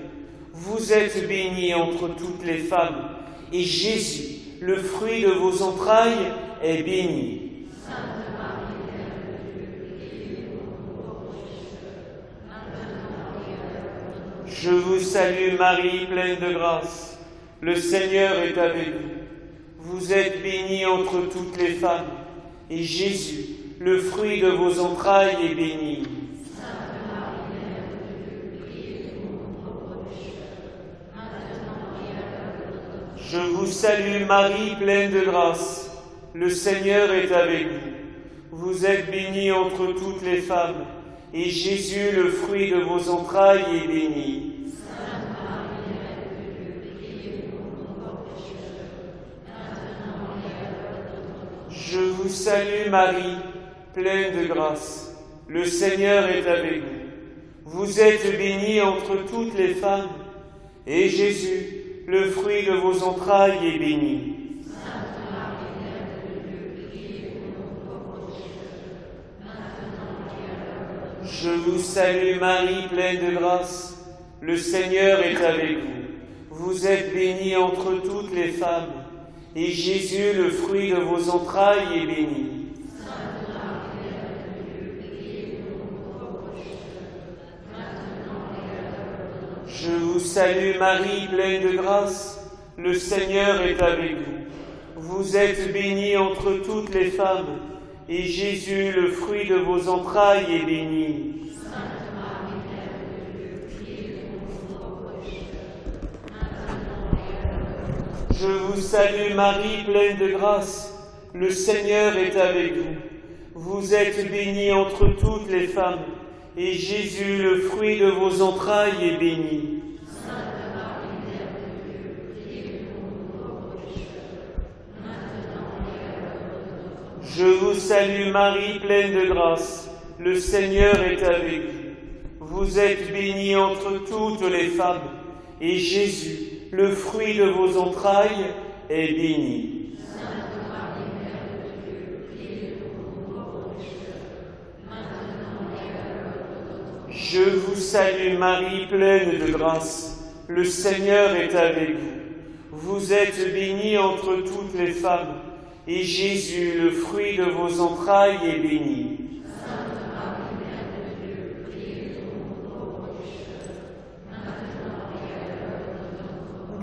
A: Vous êtes bénie entre toutes les femmes, et Jésus, le fruit de vos entrailles, est béni. Je vous salue Marie, pleine de grâce, le Seigneur est avec vous. Vous êtes bénie entre toutes les femmes, et Jésus, le fruit de vos entrailles, est béni. Je vous salue Marie, pleine de grâce, le Seigneur est avec vous. Vous êtes bénie entre toutes les femmes, et Jésus, le fruit de vos entrailles, est béni. Je vous salue Marie, pleine de grâce, le Seigneur est avec vous. Vous êtes bénie entre toutes les femmes, et Jésus, le fruit de vos entrailles, est béni. Je vous salue Marie, pleine de grâce, le Seigneur est avec vous. Vous êtes bénie entre toutes les femmes, et Jésus, le fruit de vos entrailles, est béni. Je vous salue Marie, pleine de grâce, le Seigneur est avec vous. Vous êtes bénie entre toutes les femmes, et Jésus, le fruit de vos entrailles, est béni. Je vous salue Marie, pleine de grâce, le Seigneur est avec vous. Vous êtes bénie entre toutes les femmes, et Jésus, le fruit de vos entrailles, est béni. Je vous salue Marie, pleine de grâce, le Seigneur est avec vous. Vous êtes bénie entre toutes les femmes, et Jésus, le fruit de vos entrailles, est béni. Je vous salue Marie, pleine de grâce, le Seigneur est avec vous. Vous êtes bénie entre toutes les femmes, et Jésus, le fruit de vos entrailles, est béni.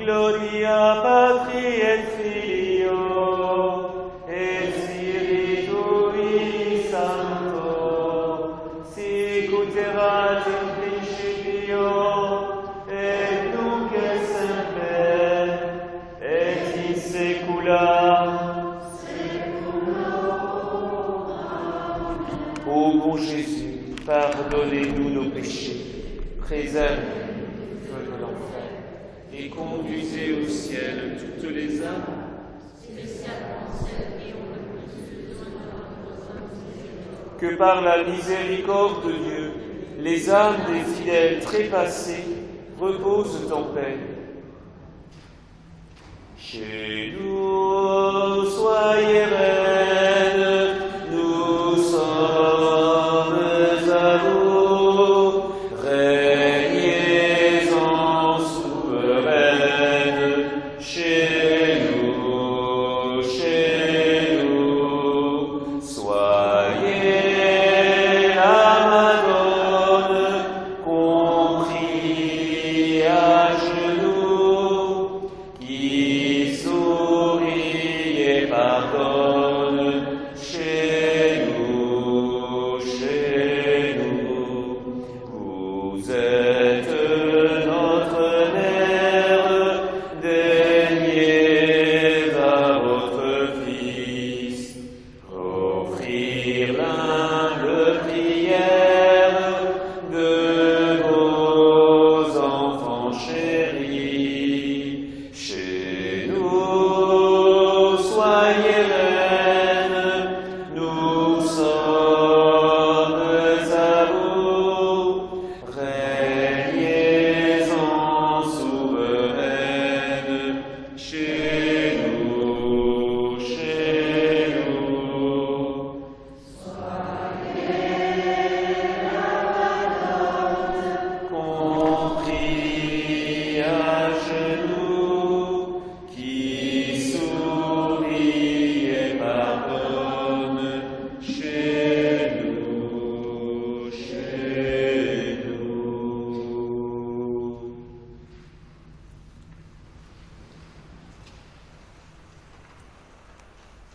A: Gloria Patri et Filio et saecula. Ô bon Jésus, pardonnez-nous nos péchés, préservez-nous du feu de l'enfer, et conduisez au ciel toutes les âmes, que par la miséricorde de Dieu, les âmes des fidèles trépassés reposent en paix. Chez nous, soyez reine, nous sommes à vous, régnez en souveraine, chez nous, soyez la Madone, qu'on prie à genoux, qui sourit et pardonne, chez nous, vous êtes notre mère, daignez à votre Fils offrir l'humble prière de vos enfants chéris. Chez nous, soyez reine, nous sommes à vous, régnez en souveraine, chez nous, qu'on prie à genoux, qui sourit et pardonne, chez nous,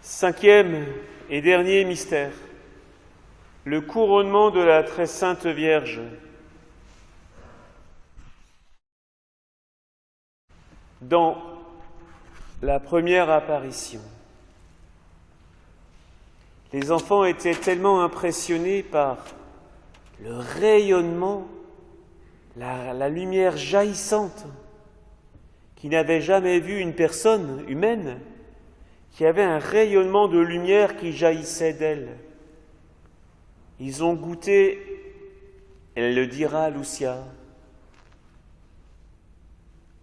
A: Cinquième et dernier mystère, le couronnement de la très sainte Vierge. Dans la première apparition, les enfants étaient tellement impressionnés par le rayonnement, la lumière jaillissante, qu'ils n'avaient jamais vu une personne humaine qui avait un rayonnement de lumière qui jaillissait d'elle. Ils ont goûté, elle le dira, Lucia,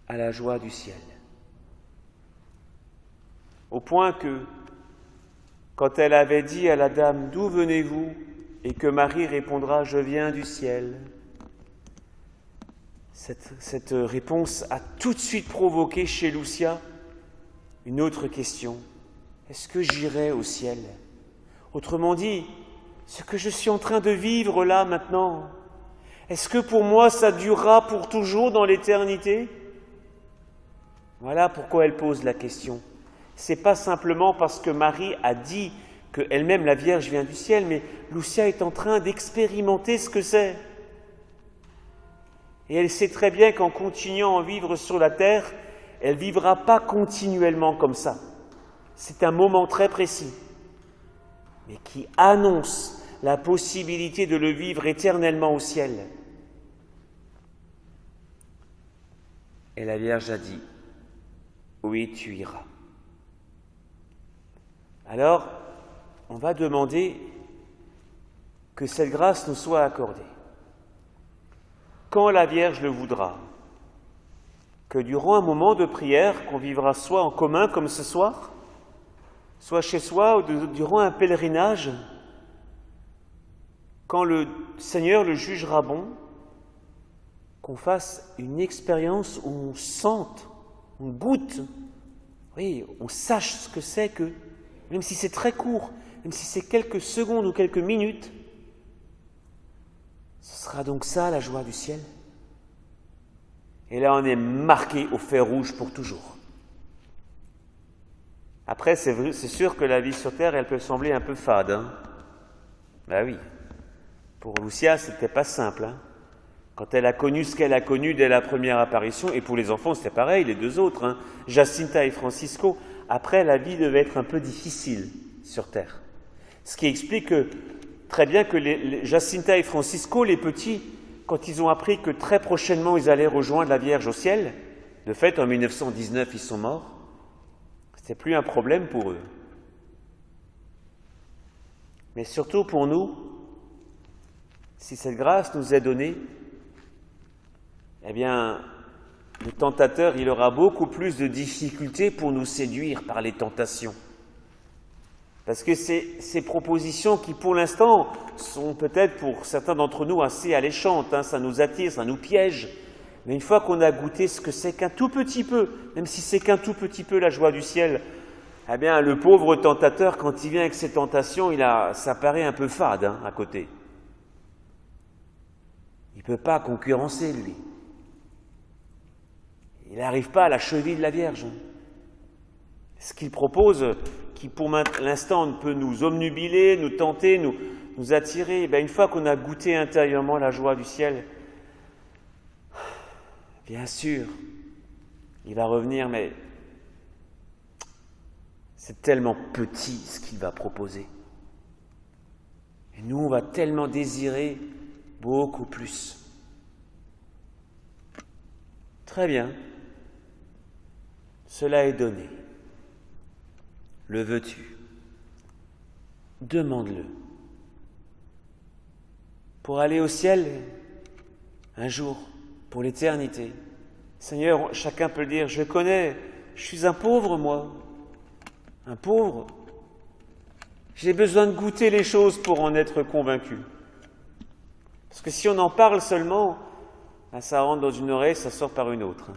A: à la joie du ciel. Au point que, quand elle avait dit à la dame « D'où venez-vous ?» et que Marie répondra « Je viens du ciel », cette réponse a tout de suite provoqué chez Lucia une autre question. Est-ce que j'irai au ciel ? Autrement dit, ce que je suis en train de vivre là maintenant, est-ce que pour moi ça durera pour toujours dans l'éternité ? Voilà pourquoi elle pose la question. C'est pas simplement parce que Marie a dit qu'elle-même la Vierge vient du ciel, mais Lucia est en train d'expérimenter ce que c'est. Et elle sait très bien qu'en continuant à vivre sur la terre, elle ne vivra pas continuellement comme ça. C'est un moment très précis, mais qui annonce la possibilité de le vivre éternellement au ciel. Et la Vierge a dit, « Oui, tu iras. » Alors, on va demander que cette grâce nous soit accordée. Quand la Vierge le voudra, que durant un moment de prière qu'on vivra soit en commun comme ce soir, soit chez soi ou durant un pèlerinage, quand le Seigneur le jugera bon, qu'on fasse une expérience où on sente, on goûte, oui, on sache ce que c'est que, même si c'est très court, même si c'est quelques secondes ou quelques minutes, ce sera donc ça la joie du ciel. Et là on est marqué au fer rouge pour toujours. Après c'est sûr que la vie sur terre elle peut sembler un peu fade. Hein. Ben oui, pour Lucia c'était pas simple. Hein. Quand elle a connu ce qu'elle a connu dès la première apparition, et pour les enfants c'était pareil, les deux autres, hein, Jacinta et Francisco, après la vie devait être un peu difficile sur Terre. Ce qui explique très bien que Jacinta et Francisco, les petits, quand ils ont appris que très prochainement ils allaient rejoindre la Vierge au ciel, de fait en 1919 ils sont morts, c'était plus un problème pour eux. Mais surtout pour nous, si cette grâce nous est donnée, eh bien, le tentateur, il aura beaucoup plus de difficultés pour nous séduire par les tentations. Parce que ces propositions qui, pour l'instant, sont peut-être pour certains d'entre nous assez alléchantes, hein, ça nous attire, ça nous piège. Mais une fois qu'on a goûté ce que c'est qu'un tout petit peu, même si c'est qu'un tout petit peu la joie du ciel, eh bien, le pauvre tentateur, quand il vient avec ses tentations, ça paraît un peu fade hein, à côté. Il ne peut pas concurrencer, lui. Il n'arrive pas à la cheville de la Vierge. Ce qu'il propose, qui pour l'instant peut nous obnubiler, nous tenter, nous attirer, eh bien, une fois qu'on a goûté intérieurement la joie du ciel, bien sûr, il va revenir, mais c'est tellement petit ce qu'il va proposer. Et nous, on va tellement désirer beaucoup plus. Très bien. Cela est donné. Le veux-tu? Demande-le. Pour aller au ciel, un jour, pour l'éternité. Seigneur, chacun peut le dire, je connais, je suis un pauvre, moi. Un pauvre. J'ai besoin de goûter les choses pour en être convaincu. Parce que si on en parle seulement, ça rentre dans une oreille, ça sort par une autre.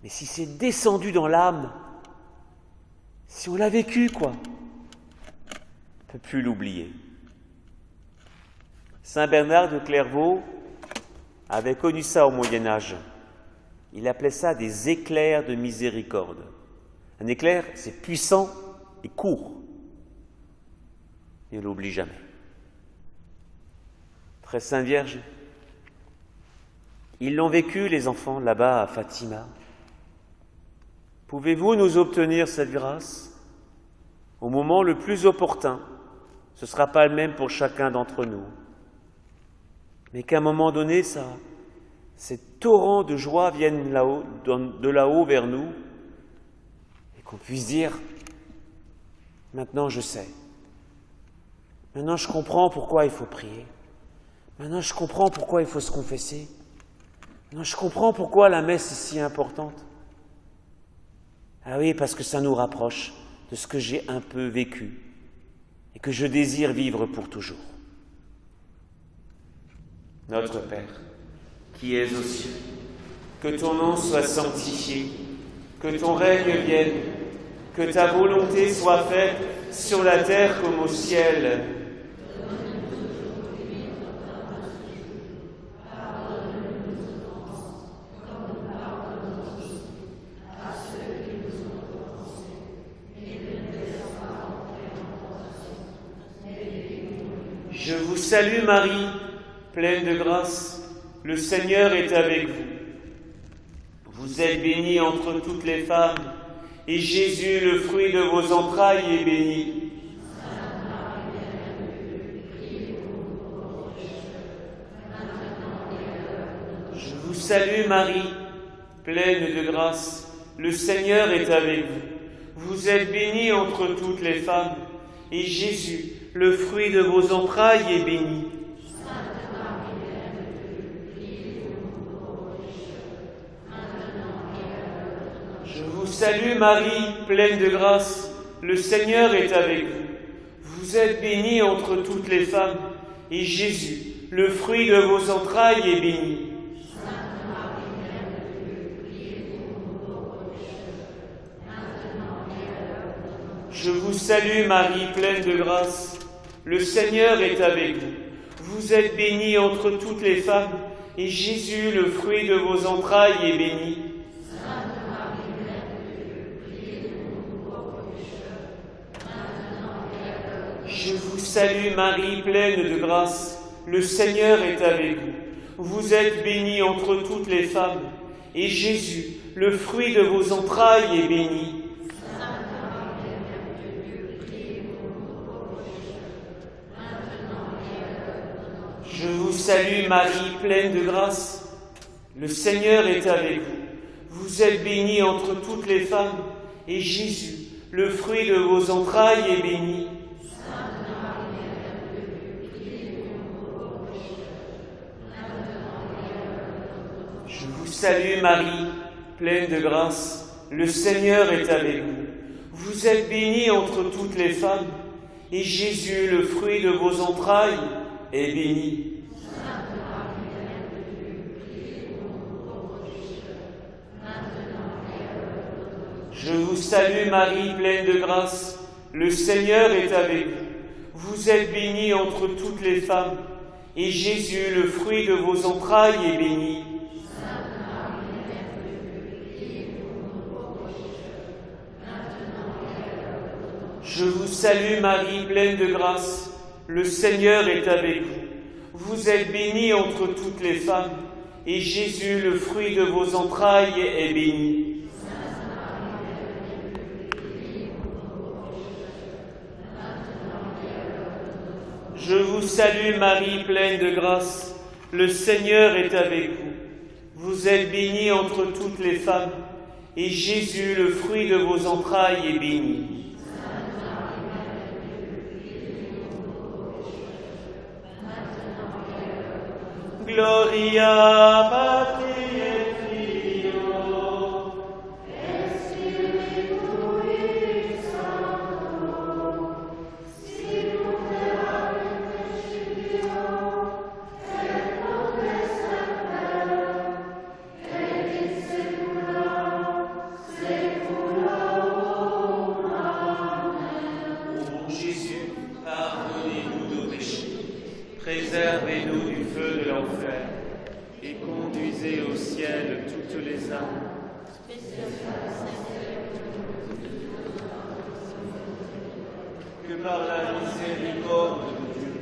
A: Mais si c'est descendu dans l'âme, si on l'a vécu, quoi, on ne peut plus l'oublier. Saint Bernard de Clairvaux avait connu ça au Moyen-Âge. Il appelait ça des éclairs de miséricorde. Un éclair, c'est puissant et court. Il ne l'oublie jamais. Très Sainte Vierge, ils l'ont vécu, les enfants, là-bas à Fatima. Pouvez-vous nous obtenir cette grâce au moment le plus opportun? Ce ne sera pas le même pour chacun d'entre nous. Mais qu'à un moment donné, ces torrents de joie viennent de là-haut vers nous et qu'on puisse dire « Maintenant je sais. Maintenant je comprends pourquoi il faut prier. Maintenant je comprends pourquoi il faut se confesser. Maintenant je comprends pourquoi la messe est si importante. Ah oui, parce que ça nous rapproche de ce que j'ai un peu vécu et que je désire vivre pour toujours. Notre Père, qui es aux cieux, que ton nom soit sanctifié, que ton règne vienne, que ta volonté soit faite sur la terre comme au ciel. Je vous salue Marie, pleine de grâce, le Seigneur est avec vous. Vous êtes bénie entre toutes les femmes, et Jésus, le fruit de vos entrailles, est béni. Je vous salue Marie, pleine de grâce, le Seigneur est avec vous. Vous êtes bénie entre toutes les femmes, et Jésus, le fruit de vos entrailles, est béni. Je vous salue Marie, pleine de grâce, le Seigneur est avec vous. Vous êtes bénie entre toutes les femmes, et Jésus, le fruit de vos entrailles, est béni. Je vous salue Marie, pleine de grâce, le Seigneur est avec vous. Vous êtes bénie entre toutes les femmes, et Jésus, le fruit de vos entrailles, est béni. Je vous salue Marie, pleine de grâce, le Seigneur est avec vous. Vous êtes bénie entre toutes les femmes, et Jésus, le fruit de vos entrailles, est béni. salue Marie, pleine de grâce. Le Seigneur est avec vous. Vous êtes bénie entre toutes les femmes, et Jésus, le fruit de vos entrailles, est béni. Je vous salue Marie, pleine de grâce. Le Seigneur est avec vous. Vous êtes bénie entre toutes les femmes, et Jésus, le fruit de vos entrailles, est béni. Je vous salue Marie, pleine de grâce. Le Seigneur est avec vous. Vous êtes bénie entre toutes les femmes, et Jésus, le fruit de vos entrailles, est béni. Je vous salue Marie, pleine de grâce. Le Seigneur est avec vous. Vous êtes bénie entre toutes les femmes, et Jésus, le fruit de vos entrailles, est béni. Je vous salue Marie, pleine de grâce. Le Seigneur est avec vous. Vous êtes bénie entre toutes les femmes, et Jésus, le fruit de vos entrailles, est béni. Gloria Patri et Filio et Spiritui Sancto, sicut erat in principio et nunc et semper et in saecula saeculorum. Amen. Ô mon Jésus, pardonnez-nous nos péchés, préservez-nous du feu de l'enfer et conduisez au ciel toutes les âmes. Que par la miséricorde de Dieu,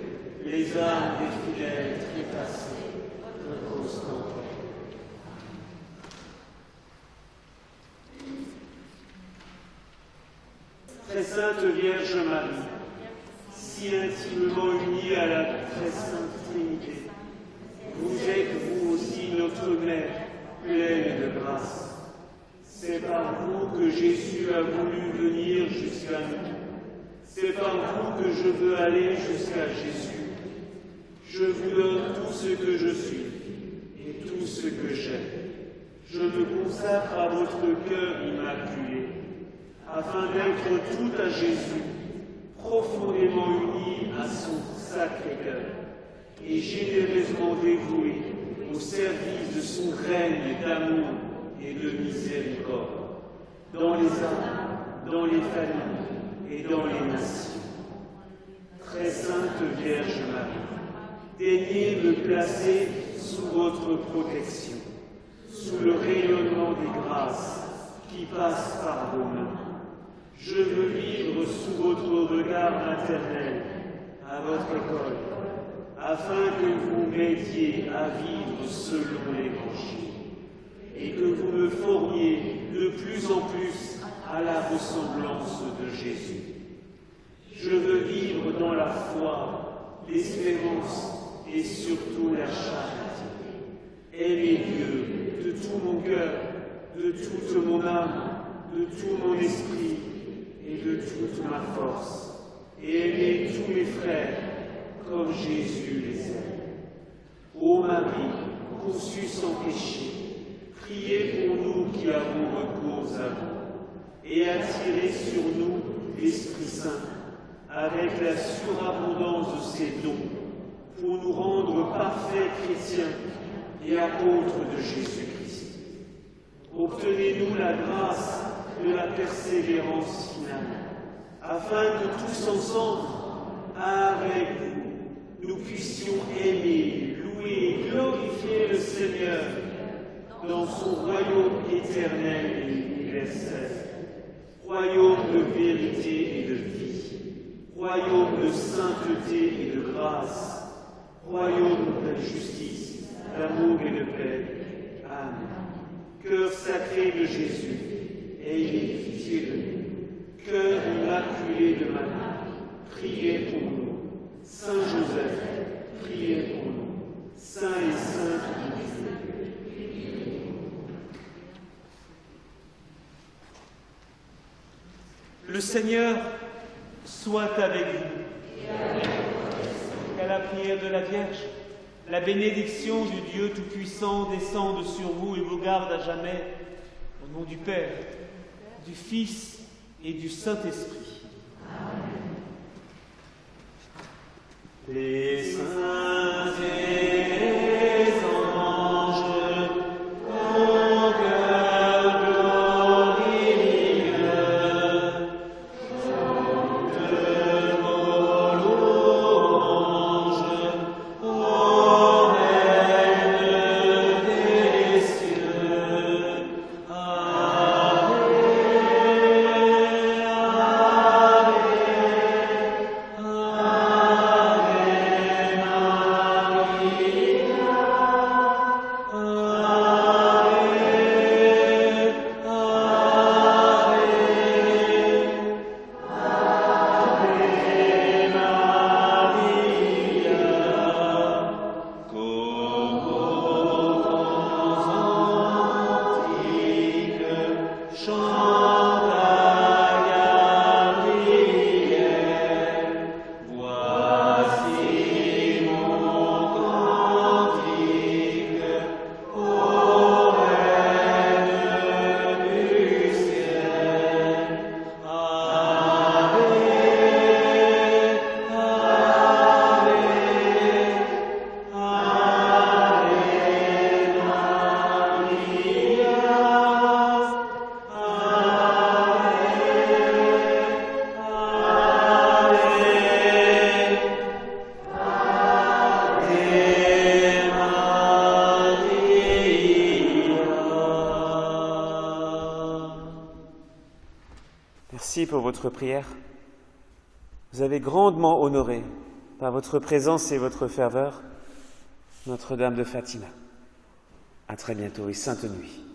A: les âmes des fidèles trépassés reposent en paix. Très Sainte Vierge Marie, si intimement unie à la très sainte Trinité, vous êtes vous aussi notre Mère, pleine de grâce. C'est par vous que Jésus a voulu venir jusqu'à nous. C'est par vous que je veux aller jusqu'à Jésus. Je vous donne tout ce que je suis et tout ce que j'ai. Je me consacre à votre cœur immaculé, afin d'être tout à Jésus, profondément uni à son sacré cœur et généreusement dévoué au service de son règne d'amour et de miséricorde, dans les âmes, dans les familles et dans les nations. Très Sainte Vierge Marie, daignez me placer sous votre protection, sous le rayonnement des grâces qui passent par vos mains. Je veux vivre sous votre regard maternel, à votre école, afin que vous m'aidiez à vivre selon l'Évangile, et que vous me formiez de plus en plus à la ressemblance de Jésus. Je veux vivre dans la foi, l'espérance et surtout la charité. Aimer Dieu de tout mon cœur, de toute mon âme, de tout mon esprit, et de toute ma force, et aimer tous mes frères comme Jésus les aime. Ô Marie, conçue sans péché, priez pour nous qui avons recours à vous, et attirez sur nous l'Esprit Saint, avec la surabondance de ses dons, pour nous rendre parfaits chrétiens et apôtres de Jésus-Christ. Obtenez-nous la grâce de la persévérance finale, afin que tous ensemble, avec vous, nous puissions aimer, louer et glorifier le Seigneur dans son royaume éternel et universel, royaume de vérité et de vie, royaume de sainteté et de grâce, royaume de justice, d'amour et de paix. Amen. Cœur sacré de Jésus, ayez pitié de nous. Cœur immaculé de Marie, priez pour nous. Saint Joseph, priez pour nous. Le Seigneur soit avec vous. Qu'à la prière de la Vierge, la bénédiction du Dieu Tout-Puissant descende sur vous et vous garde à jamais, au nom du Père, du Fils et du Saint-Esprit. Amen. Les saints et les anges, au cœur glorieux, chantent vos louanges, ô Reine des cieux. Ave, Ave, Merci pour votre prière. Vous avez grandement honoré, par votre présence et votre ferveur, Notre-Dame de Fatima. À très bientôt et sainte nuit.